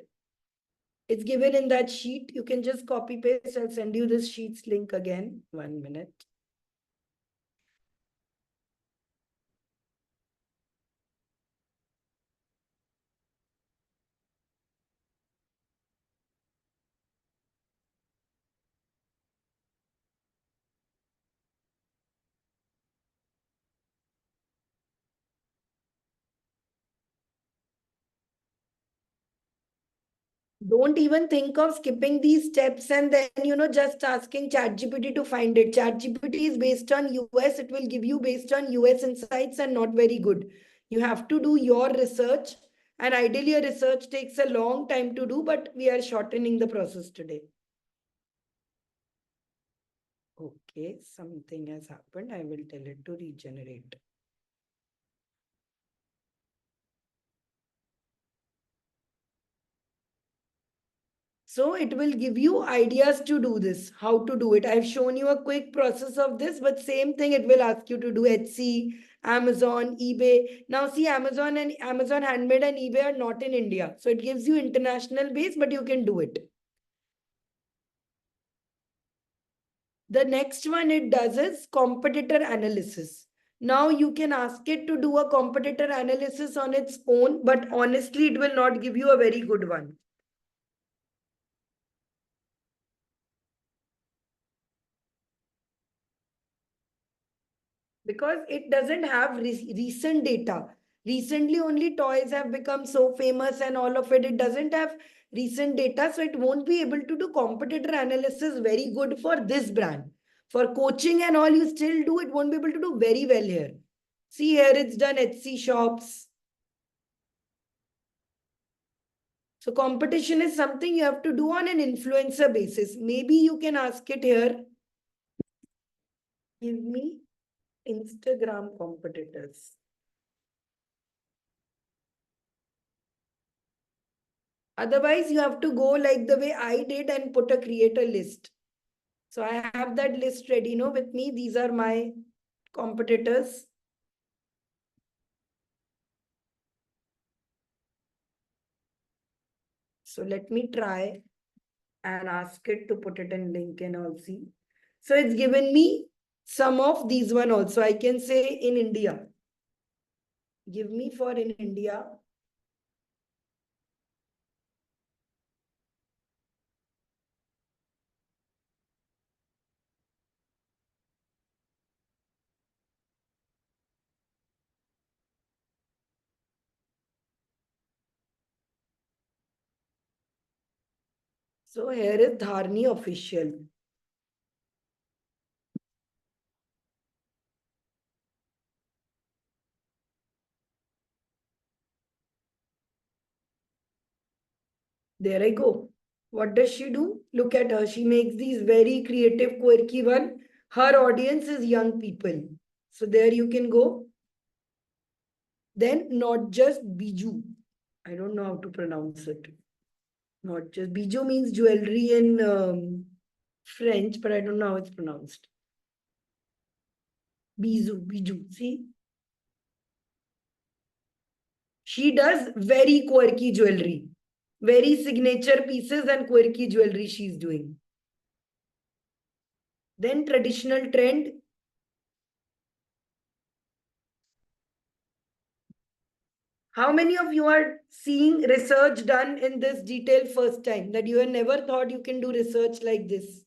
It's given in that sheet. You can just copy paste. I'll send you this sheets link again. 1 minute. Don't even think of skipping these steps and then, just asking ChatGPT to find it. ChatGPT is based on US. It will give you based on US insights and not very good. You have to do your research. And ideally, your research takes a long time to do, but we are shortening the process today. Okay, something has happened. I will tell it to regenerate. So it will give you ideas to do this, how to do it. I've shown you a quick process of this, but same thing it will ask you to do Etsy, Amazon, eBay. Now see, Amazon Handmade and eBay are not in India. So it gives you international base, but you can do it. The next one it does is competitor analysis. Now you can ask it to do a competitor analysis on its own, but honestly, it will not give you a very good one. Because it doesn't have recent data. Recently, only toys have become so famous and all of it. It doesn't have recent data, so it won't be able to do competitor analysis very good for this brand. For coaching and all you still do, it won't be able to do very well here. See here, it's done Etsy shops. So competition is something you have to do on an influencer basis. Maybe you can ask it here. Give me Instagram competitors. Otherwise, you have to go like the way I did and put a creator list. So I have that list ready, with me. These are my competitors. So let me try and ask it to put it in LinkedIn also. So it's given me some of these one also. I can say in India. Give me for in India. So here is Dharni official. There I go. What does she do? Look at her. She makes these very creative, quirky one. Her audience is young people. So there you can go. Then not just Biju. I don't know how to pronounce it. Not just Biju means jewelry in French, but I don't know how it's pronounced. Biju. See? She does very quirky jewelry. Very signature pieces and quirky jewelry she's doing. Then traditional trend. How many of you are seeing research done in this detail first time that you have never thought you can do research like this?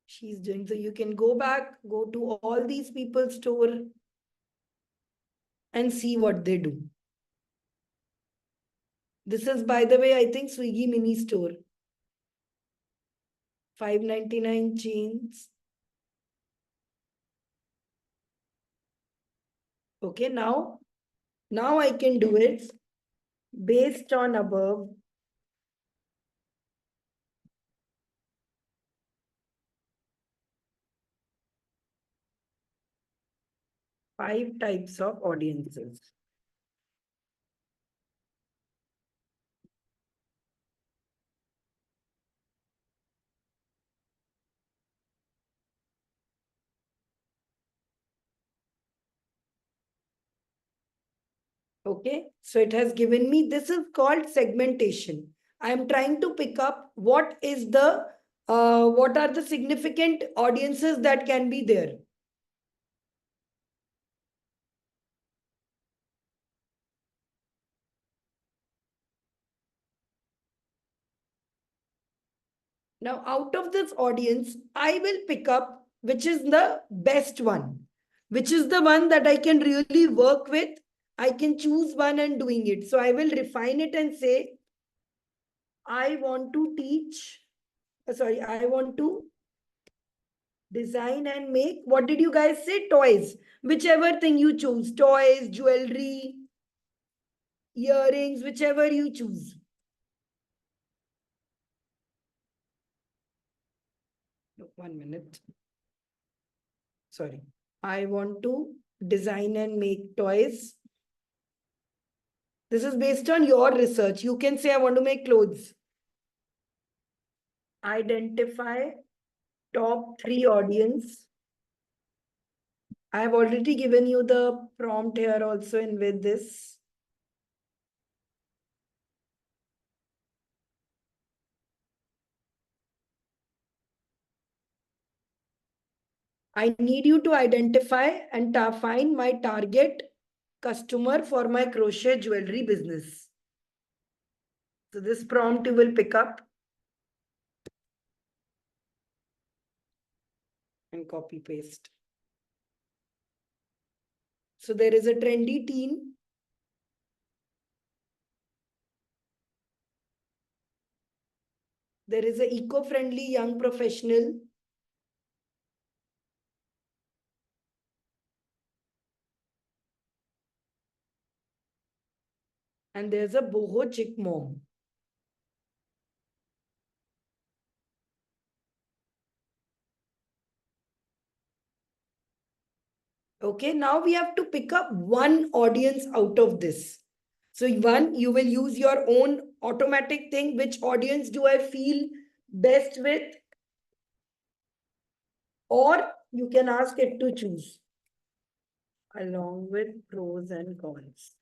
She's doing. So you can go back, go to all these people's store and see what they do. This is, by the way, I think Swiggy mini store. 599 chains. Okay, now I can do it based on above. Five types of audiences. Okay, so it has given me, this is called segmentation. I am trying to pick up what are the significant audiences that can be there. Now, out of this audience, I will pick up which is the best one, which is the one that I can really work with. I can choose one and doing it. So I will refine it and say, I want to teach, I want to design and make, what did you guys say? Toys. Whichever thing you choose, toys, jewelry, earrings, whichever you choose. No, 1 minute. Sorry. I want to design and make toys. This is based on your research. You can say, I want to make clothes. Identify top 3 audience. I have already given you the prompt here also in with this. I need you to identify and find my target customer for my crochet jewelry business. So this prompt you will pick up and copy paste. So there is a trendy teen. There is an eco-friendly young professional. And there's a boho chick mom. Okay, now we have to pick up one audience out of this. So one, you will use your own automatic thing. Which audience do I feel best with? Or you can ask it to choose along with pros and cons.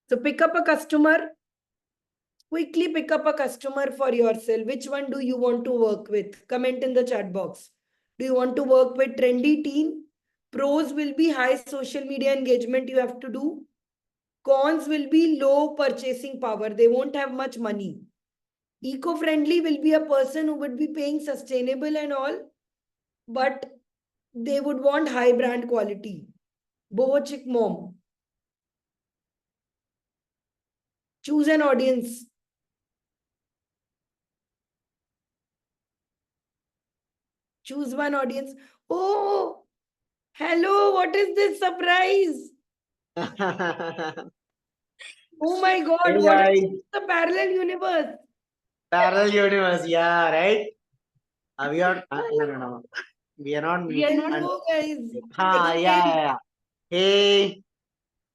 So pick up a customer. Quickly pick up a customer for yourself. Which one do you want to work with? Comment in the chat box. Do you want to work with trendy teen? Pros will be high social media engagement you have to do. Cons will be low purchasing power. They won't have much money. Eco-friendly will be a person who would be paying sustainable and all, but they would want high brand quality. Boho chick mom. Choose an audience. Choose one audience. Oh, hello. What is this surprise? Oh my God. Hey What guys, is the parallel universe? parallel universe, yeah, right? We are no. We are not We are meeting. not- Hello, guys. Yeah, yeah. Hey,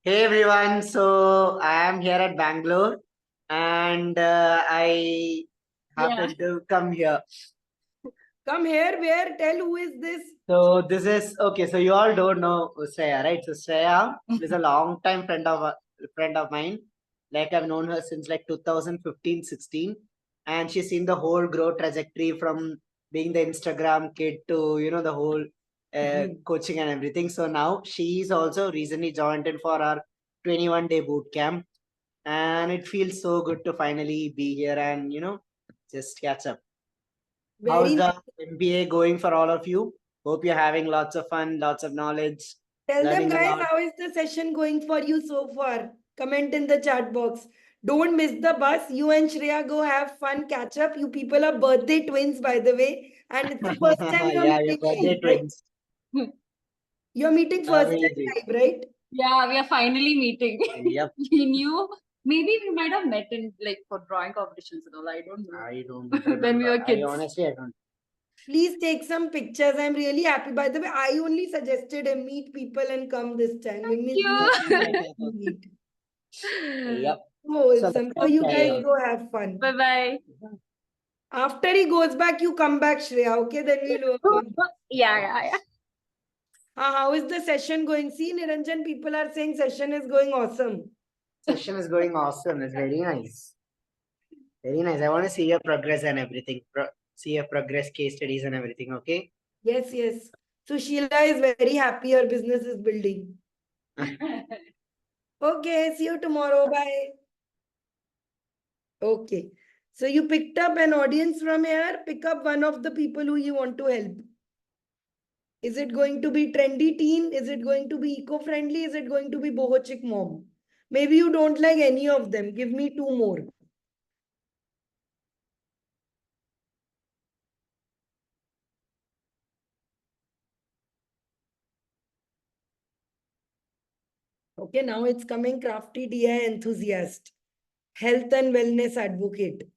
hey everyone. So I am here at Bangalore, and I happen to come here. Come here. Where? Tell who is this? So this is okay. So you all don't know Shreya, right? So Shreya is a long time friend of mine. Like I've known her since like 2015-16, and she's seen the whole growth trajectory from being the Instagram kid to the whole coaching and everything. So now she's also recently joined in for our 21-day boot camp, and it feels so good to finally be here and just catch up. How's Very the MBA going for all of you? Hope you're having lots of fun, lots of knowledge, Tell them, learning a guys, lot. how is the session going for you so far? Comment in the chat box. Don't miss the bus. You and Shreya go have fun, catch up. You people are birthday twins, by the way. And it's the first time you're Yeah, your meeting birthday live, right? twins. You're meeting first time Amazing. live, right? Yeah, we are finally meeting. Yep. We knew maybe we might have met in like for drawing competitions and all. I don't know. I don't When we remember. were kids. I don't. Please take some pictures. I'm really happy. By the way, I only suggested him meet people and come this time. Thank Miss you. meet. Yep. So So wholesome. So let's you carry guys on. go have fun. Bye bye. After he goes back, you come back, Shreya. Okay, then we'll work on. Yeah. How is the session going? See, Niranjan, people are saying session is going awesome. Session is going awesome. It's very nice. Very nice. I want to see your progress and everything. See your progress, case studies and everything. Okay. Yes, yes. So Sheila is very happy her business is building. Okay, see you tomorrow. Bye. Okay. So you picked up an audience from here. Pick up one of the people who you want to help. Is it going to be trendy teen? Is it going to be eco-friendly? Is it going to be boho chick mom? Maybe you don't like any of them. Give me two more. Okay, now it's coming crafty DI enthusiast, health and wellness advocate.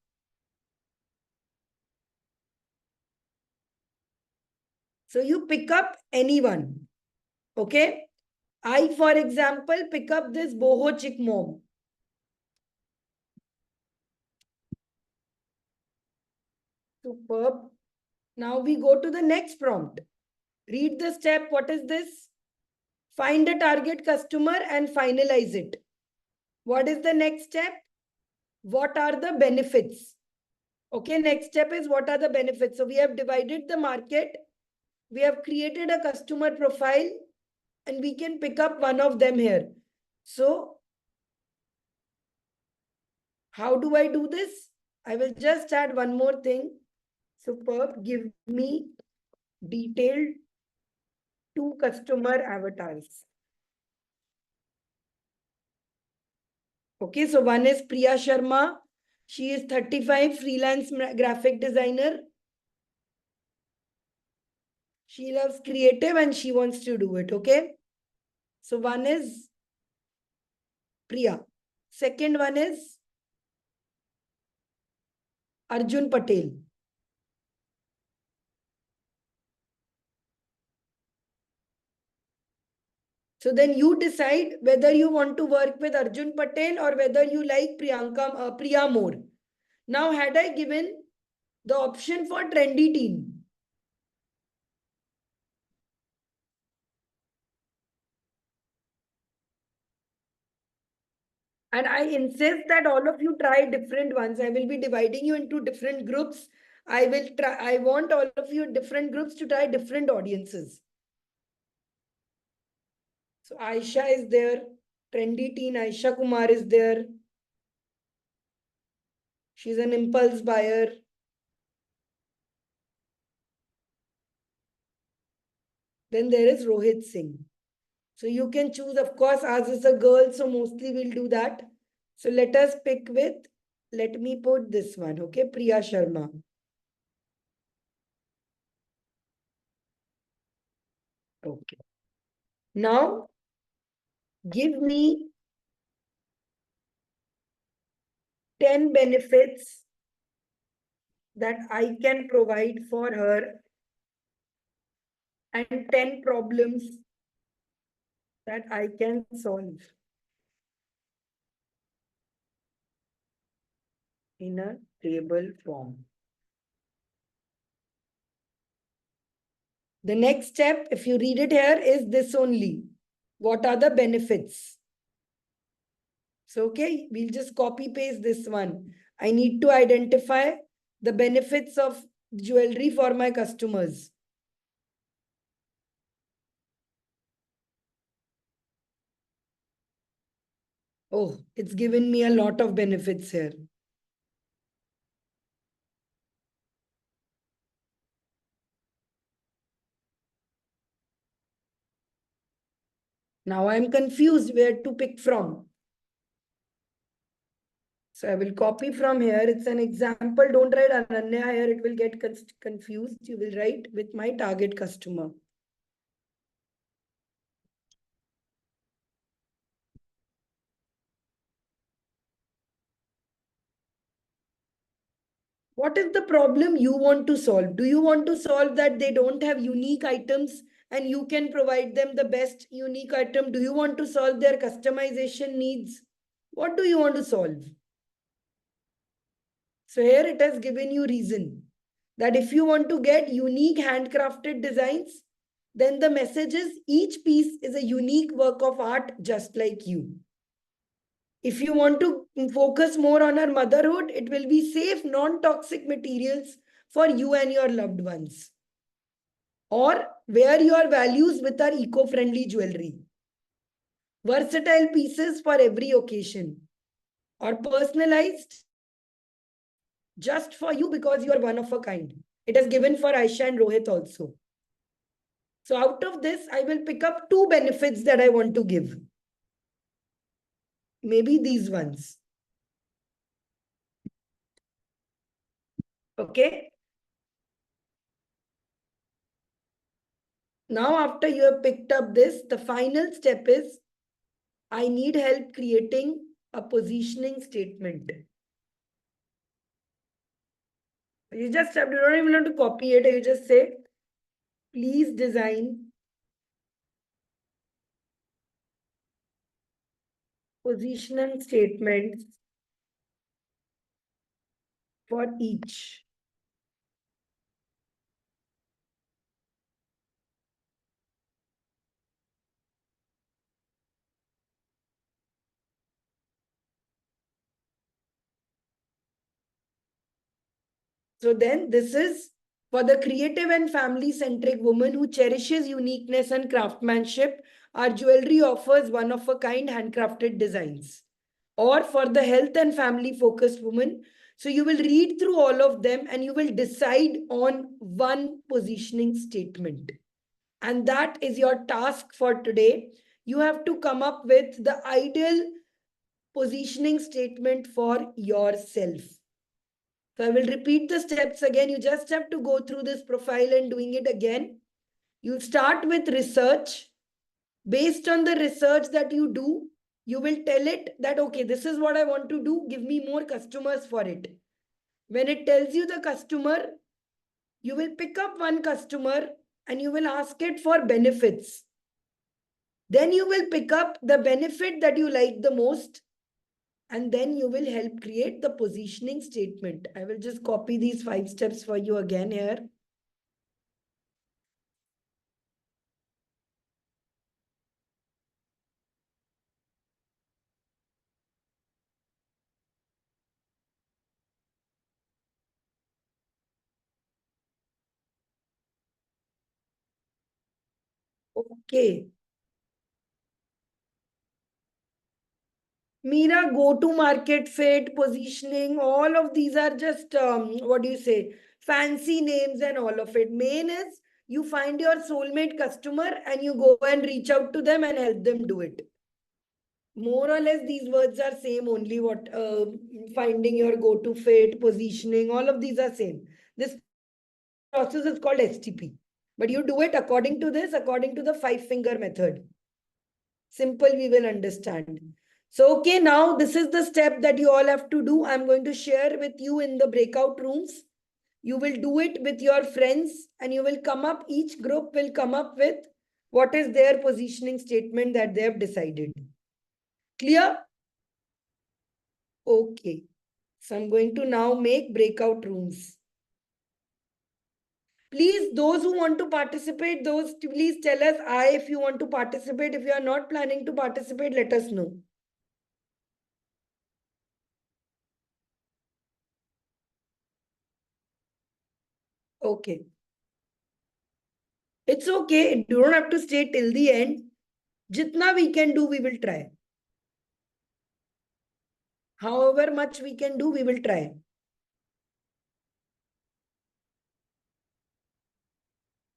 So you pick up anyone. Okay. I, for example, pick up this boho chick mom. Superb. Now we go to the next prompt. Read the step. What is this? Find a target customer and finalize it. What is the next step? What are the benefits? Okay, next step is what are the benefits? So we have divided the market. We have created a customer profile and we can pick up one of them here. So How do I do this? I will just add one more thing. Superb. Give me detailed 2 customer avatars. Okay, so one is Priya Sharma. She is 35, freelance graphic designer. She loves creative and she wants to do it. Okay. So one is Priya. Second one is Arjun Patel. So then you decide whether you want to work with Arjun Patel or whether you like Priya more. Now, had I given the option for trendy teen, and I insist that all of you try different ones. I will be dividing you into different groups. I want all of you different groups to try different audiences. So Aisha is there. Trendy teen Aisha Kumar is there. She's an impulse buyer. Then there is Rohit Singh. So you can choose, of course, as is a girl, so mostly we'll do that. So let us pick with, let me put this one, okay, Priya Sharma. Okay. Now, give me 10 benefits that I can provide for her and 10 problems that I can solve in a table form. The next step, if you read it here, is this only. What are the benefits? So, okay, we'll just copy paste this one. I need to identify the benefits of jewelry for my customers. Oh, it's given me a lot of benefits here. Now I'm confused where to pick from. So I will copy from here. It's an example. Don't write Ananya here. It will get confused. You will write with my target customer. What is the problem you want to solve? Do you want to solve that they don't have unique items and you can provide them the best unique item? Do you want to solve their customization needs? What do you want to solve? So here it has given you reason that if you want to get unique handcrafted designs, then the message is each piece is a unique work of art just like you. If you want to focus more on our motherhood, it will be safe, non-toxic materials for you and your loved ones. Or wear your values with our eco-friendly jewelry. Versatile pieces for every occasion. Or personalized just for you because you are one of a kind. It is given for Aisha and Rohit also. So out of this, I will pick up 2 benefits that I want to give. Maybe these ones. Okay. Now, after you have picked up this, the final step is I need help creating a positioning statement. You just have, you don't even have to copy it. You just say, please design positioning statements for each. So then this is for the creative and family-centric woman who cherishes uniqueness and craftsmanship. Our jewelry offers one-of-a-kind handcrafted designs. or for the health and family focused woman. So you will read through all of them and you will decide on one positioning statement. And that is your task for today. You have to come up with the ideal positioning statement for yourself. So I will repeat the steps again. You just have to go through this profile and doing it again. You start with research. Based on the research that you do, you will tell it that, okay, this is what I want to do. Give me more customers for it. When it tells you the customer, you will pick up one customer and you will ask it for benefits. Then you will pick up the benefit that you like the most. And then you will help create the positioning statement. I will just copy these 5 steps for you again here. Okay. Mira, go-to-market fit, positioning, all of these are just, what do you say, fancy names and all of it. Main is you find your soulmate customer and you go and reach out to them and help them do it. More or less, these words are same, only what finding your go-to fit, positioning, all of these are same. This process is called STP. But you do it according to this, according to the 5-finger method. Simple, we will understand. So, okay, now this is the step that you all have to do. I'm going to share with you in the breakout rooms. You will do it with your friends and you will come up, each group will come up with what is their positioning statement that they have decided. Clear? Okay. So I'm going to now make breakout rooms. Please, those who want to participate, those please tell us if you want to participate. If you are not planning to participate, let us know. Okay. It's okay. You don't have to stay till the end. Jitna we can do, we will try. However much we can do, we will try.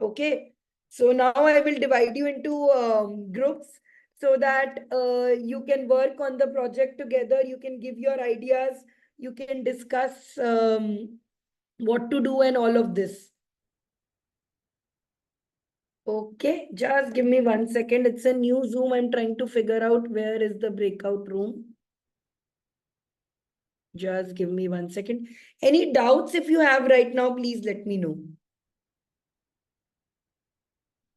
Okay. So now I will divide you into groups so that you can work on the project together. You can give your ideas. You can discuss what to do and all of this. Okay, just give me 1 second. It's a new Zoom. I'm trying to figure out where is the breakout room. Just give me 1 second. Any doubts if you have right now, please let me know.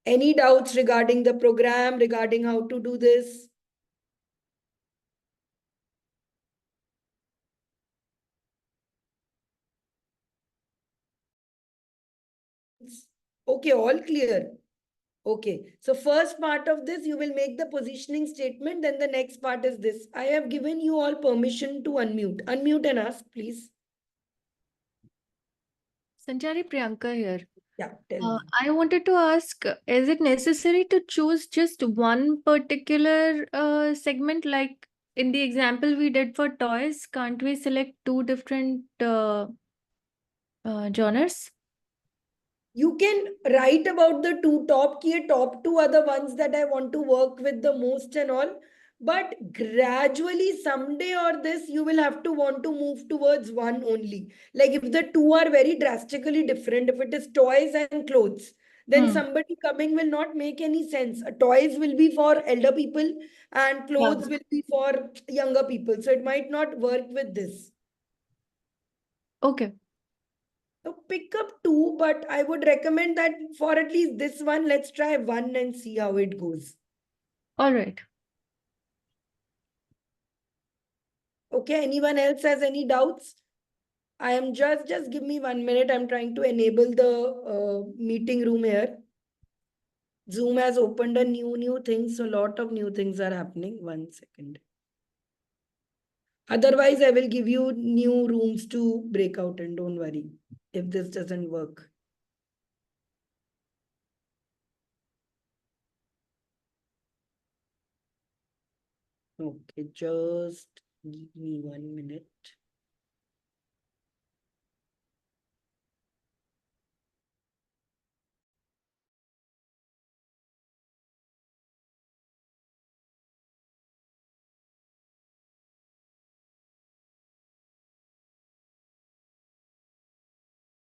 Any doubts regarding the program, regarding how to do this? Okay, all clear. Okay, so first part of this, you will make the positioning statement. Then the next part is this. I have given you all permission to unmute. Unmute and ask, please. Sanchari, Priyanka here. Yeah, tell me. I wanted to ask, is it necessary to choose just one particular segment? Like in the example we did for toys, can't we select 2 different genres? You can write about the top 2 are the ones that I want to work with the most and all. But gradually, someday or this, you will have to want to move towards one only. Like if the 2 are very drastically different, if it is toys and clothes, then somebody coming will not make any sense. Toys will be for elder people and clothes will be for younger people. So it might not work with this. Okay. So pick up 2, but I would recommend that for at least this one, let's try 1 and see how it goes. All right. Okay, anyone else has any doubts? I am just give me 1 minute. I'm trying to enable the meeting room here. Zoom has opened a new thing, so a lot of new things are happening. 1 second. Otherwise, I will give you new rooms to break out and don't worry if this doesn't work. Okay, just Give me 1 minute.